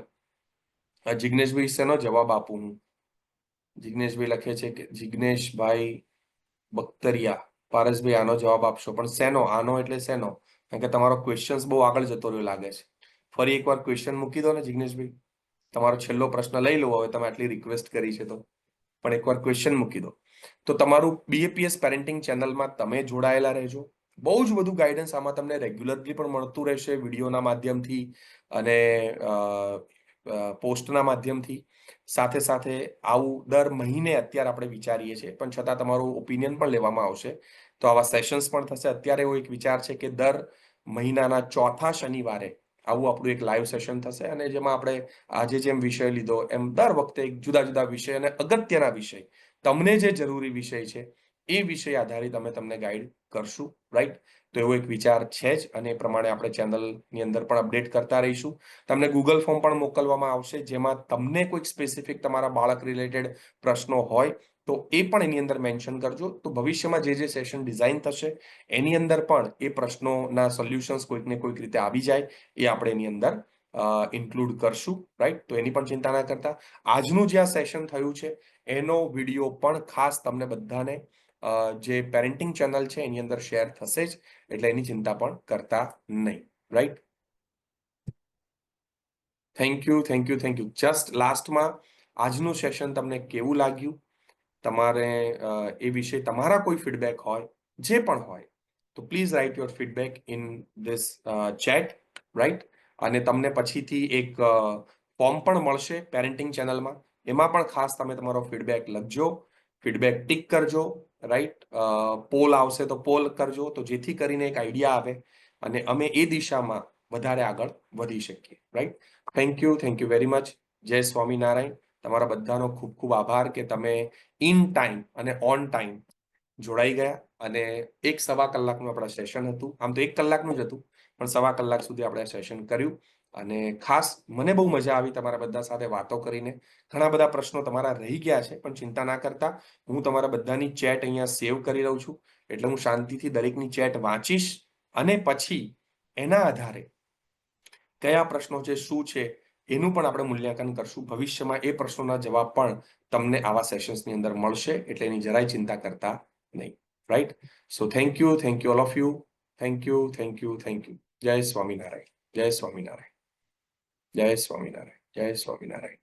S1: Jigneshbhai શેનો જવાબ આપું હું? જિગ્નેશભાઈ લખે છે કે જિગ્નેશભાઈ બખ્તરિયા, પારસભાઈ આનો જવાબ આપશો, પણ શેનો? આનો એટલે શેનો? કારણ કે તમારો ક્વેશ્ચન્સ બહુ આગળ જતો રહ્યો લાગે છે. ફરી એકવાર ક્વેશ્ચન મૂકી દો ને જિગ્નેશભાઈ. તમારો છેલ્લો પ્રશ્ન લઈ લો, હવે તમે આટલી રિક્વેસ્ટ કરી છે તો. પણ એકવાર ક્વેશ્ચન મૂકી દો. તો તમારું BAPS પેરેન્ટિંગ ચેનલમાં તમે જોડાયેલા રહેજો. બહુ જ બધું ગાઈડન્સ આમાં તમને રેગ્યુલરલી પણ મળતું રહેશે, વિડીયોના માધ્યમથી અને પોસ્ટના માધ્યમથી. સાથે સાથે આવું દર મહિને અત્યારે આપણે વિચારીએ છીએ, પણ છતાં તમારું ઓપિનિયન પણ લેવામાં આવશે. તો આવા સેશન્સ પણ થશે. અત્યારે એવો એક વિચાર છે કે દર મહિનાના ચોથા શનિવારે આવું આપણું એક લાઈવ સેશન થશે, અને જેમાં આપણે આજે જેમ વિષય લીધો એમ દર વખતે એક જુદા જુદા વિષય અને અગત્યના વિષય, તમને જે જરૂરી વિષય છે એ વિષય આધારિત અમે તમને ગાઈડ કરશું. રાઈટ? તો એવો એક વિચાર છે જ, અને એ પ્રમાણે આપણે ચેનલની અંદર પણ અપડેટ કરતા રહીશું. તમને ગૂગલ ફોર્મ પણ મોકલવામાં આવશે, જેમાં તમને કોઈક સ્પેસિફિક તમારા બાળક રિલેટેડ પ્રશ્નો હોય તો એ પણ એની અંદર મેન્શન કરજો. તો ભવિષ્યમાં જે સેશન ડિઝાઇન થશે એની અંદર પણ એ પ્રશ્નોના સોલ્યુશન્સ કોઈકને કોઈક રીતે આવી જાય, એ આપણે એની અંદર ઇન્ક્લુડ કરશું. રાઈટ? તો એની પણ ચિંતા ના કરતા. આજનું જે આ સેશન થયું છે એનો વિડીયો પણ ખાસ તમને બધાને જે પેરેન્ટિંગ ચેનલ છે એની અંદર શેર થશે જ, એટલે એની ચિંતા પણ કરતા નહીં. Right? Thank you, thank you, thank you. Just લાસ્ટમાં આજનું સેશન તમને કેવું લાગ્યું? તમારે એ વિશે તમારા કોઈ ફીડબેક હોય, જે પણ હોય, તો please write your feedback in this chat. Right? અને તમને પછીથી એક ફોર્મ પણ મળશે પેરેન્ટિંગ ચેનલમાં. એમાં પણ ખાસ તમે તમારો ફીડબેક લખજો, ફીડબેક ટિક કરજો. રાઈટ? પોલ આવશે તો પોલ કરજો, તો જેથી કરીને એક આઈડિયા આવે અને અમે એ દિશામાં વધારે આગળ વધી શકીએ. Right? Thank you very much. જય સ્વામિનારાયણ. તમારા બધાનો ખૂબ ખૂબ આભાર કે તમે ઇન ટાઈમ અને ઓન ટાઈમ જોડાઈ ગયા. અને 1-1.25 કલાકનું આપણા સેશન હતું. આમ તો 1 કલાકનું જ હતું, પણ 1.25 કલાક સુધી આપણે સેશન કર્યું. અને ખાસ મને બહુ મજા આવી તમારા બધા સાથે વાતો કરીને. ઘણા બધા પ્રશ્નો તમારા રહી ગયા છે, પણ ચિંતા ના કરતા. હું તમારા બધાની ચેટ અહીંયા સેવ કરી રહ્યો છું, એટલે હું શાંતિથી દરેકની ચેટ વાંચીશ અને પછી એના આધારે કયા પ્રશ્નો છે, શું છે, એનું પણ આપણે મૂલ્યાંકન કરશું. ભવિષ્યમાં એ પ્રશ્નોના જવાબ પણ તમને આવા સેશન્સની અંદર મળશે, એટલે એની જરાય ચિંતા કરતા નહીં. Right? So thank you all of you. Thank you. જય સ્વામિનારાયણ. જય સ્વામિનારાયણ. જય સ્વામિનારાયણ. જય સ્વામિનારાયણ.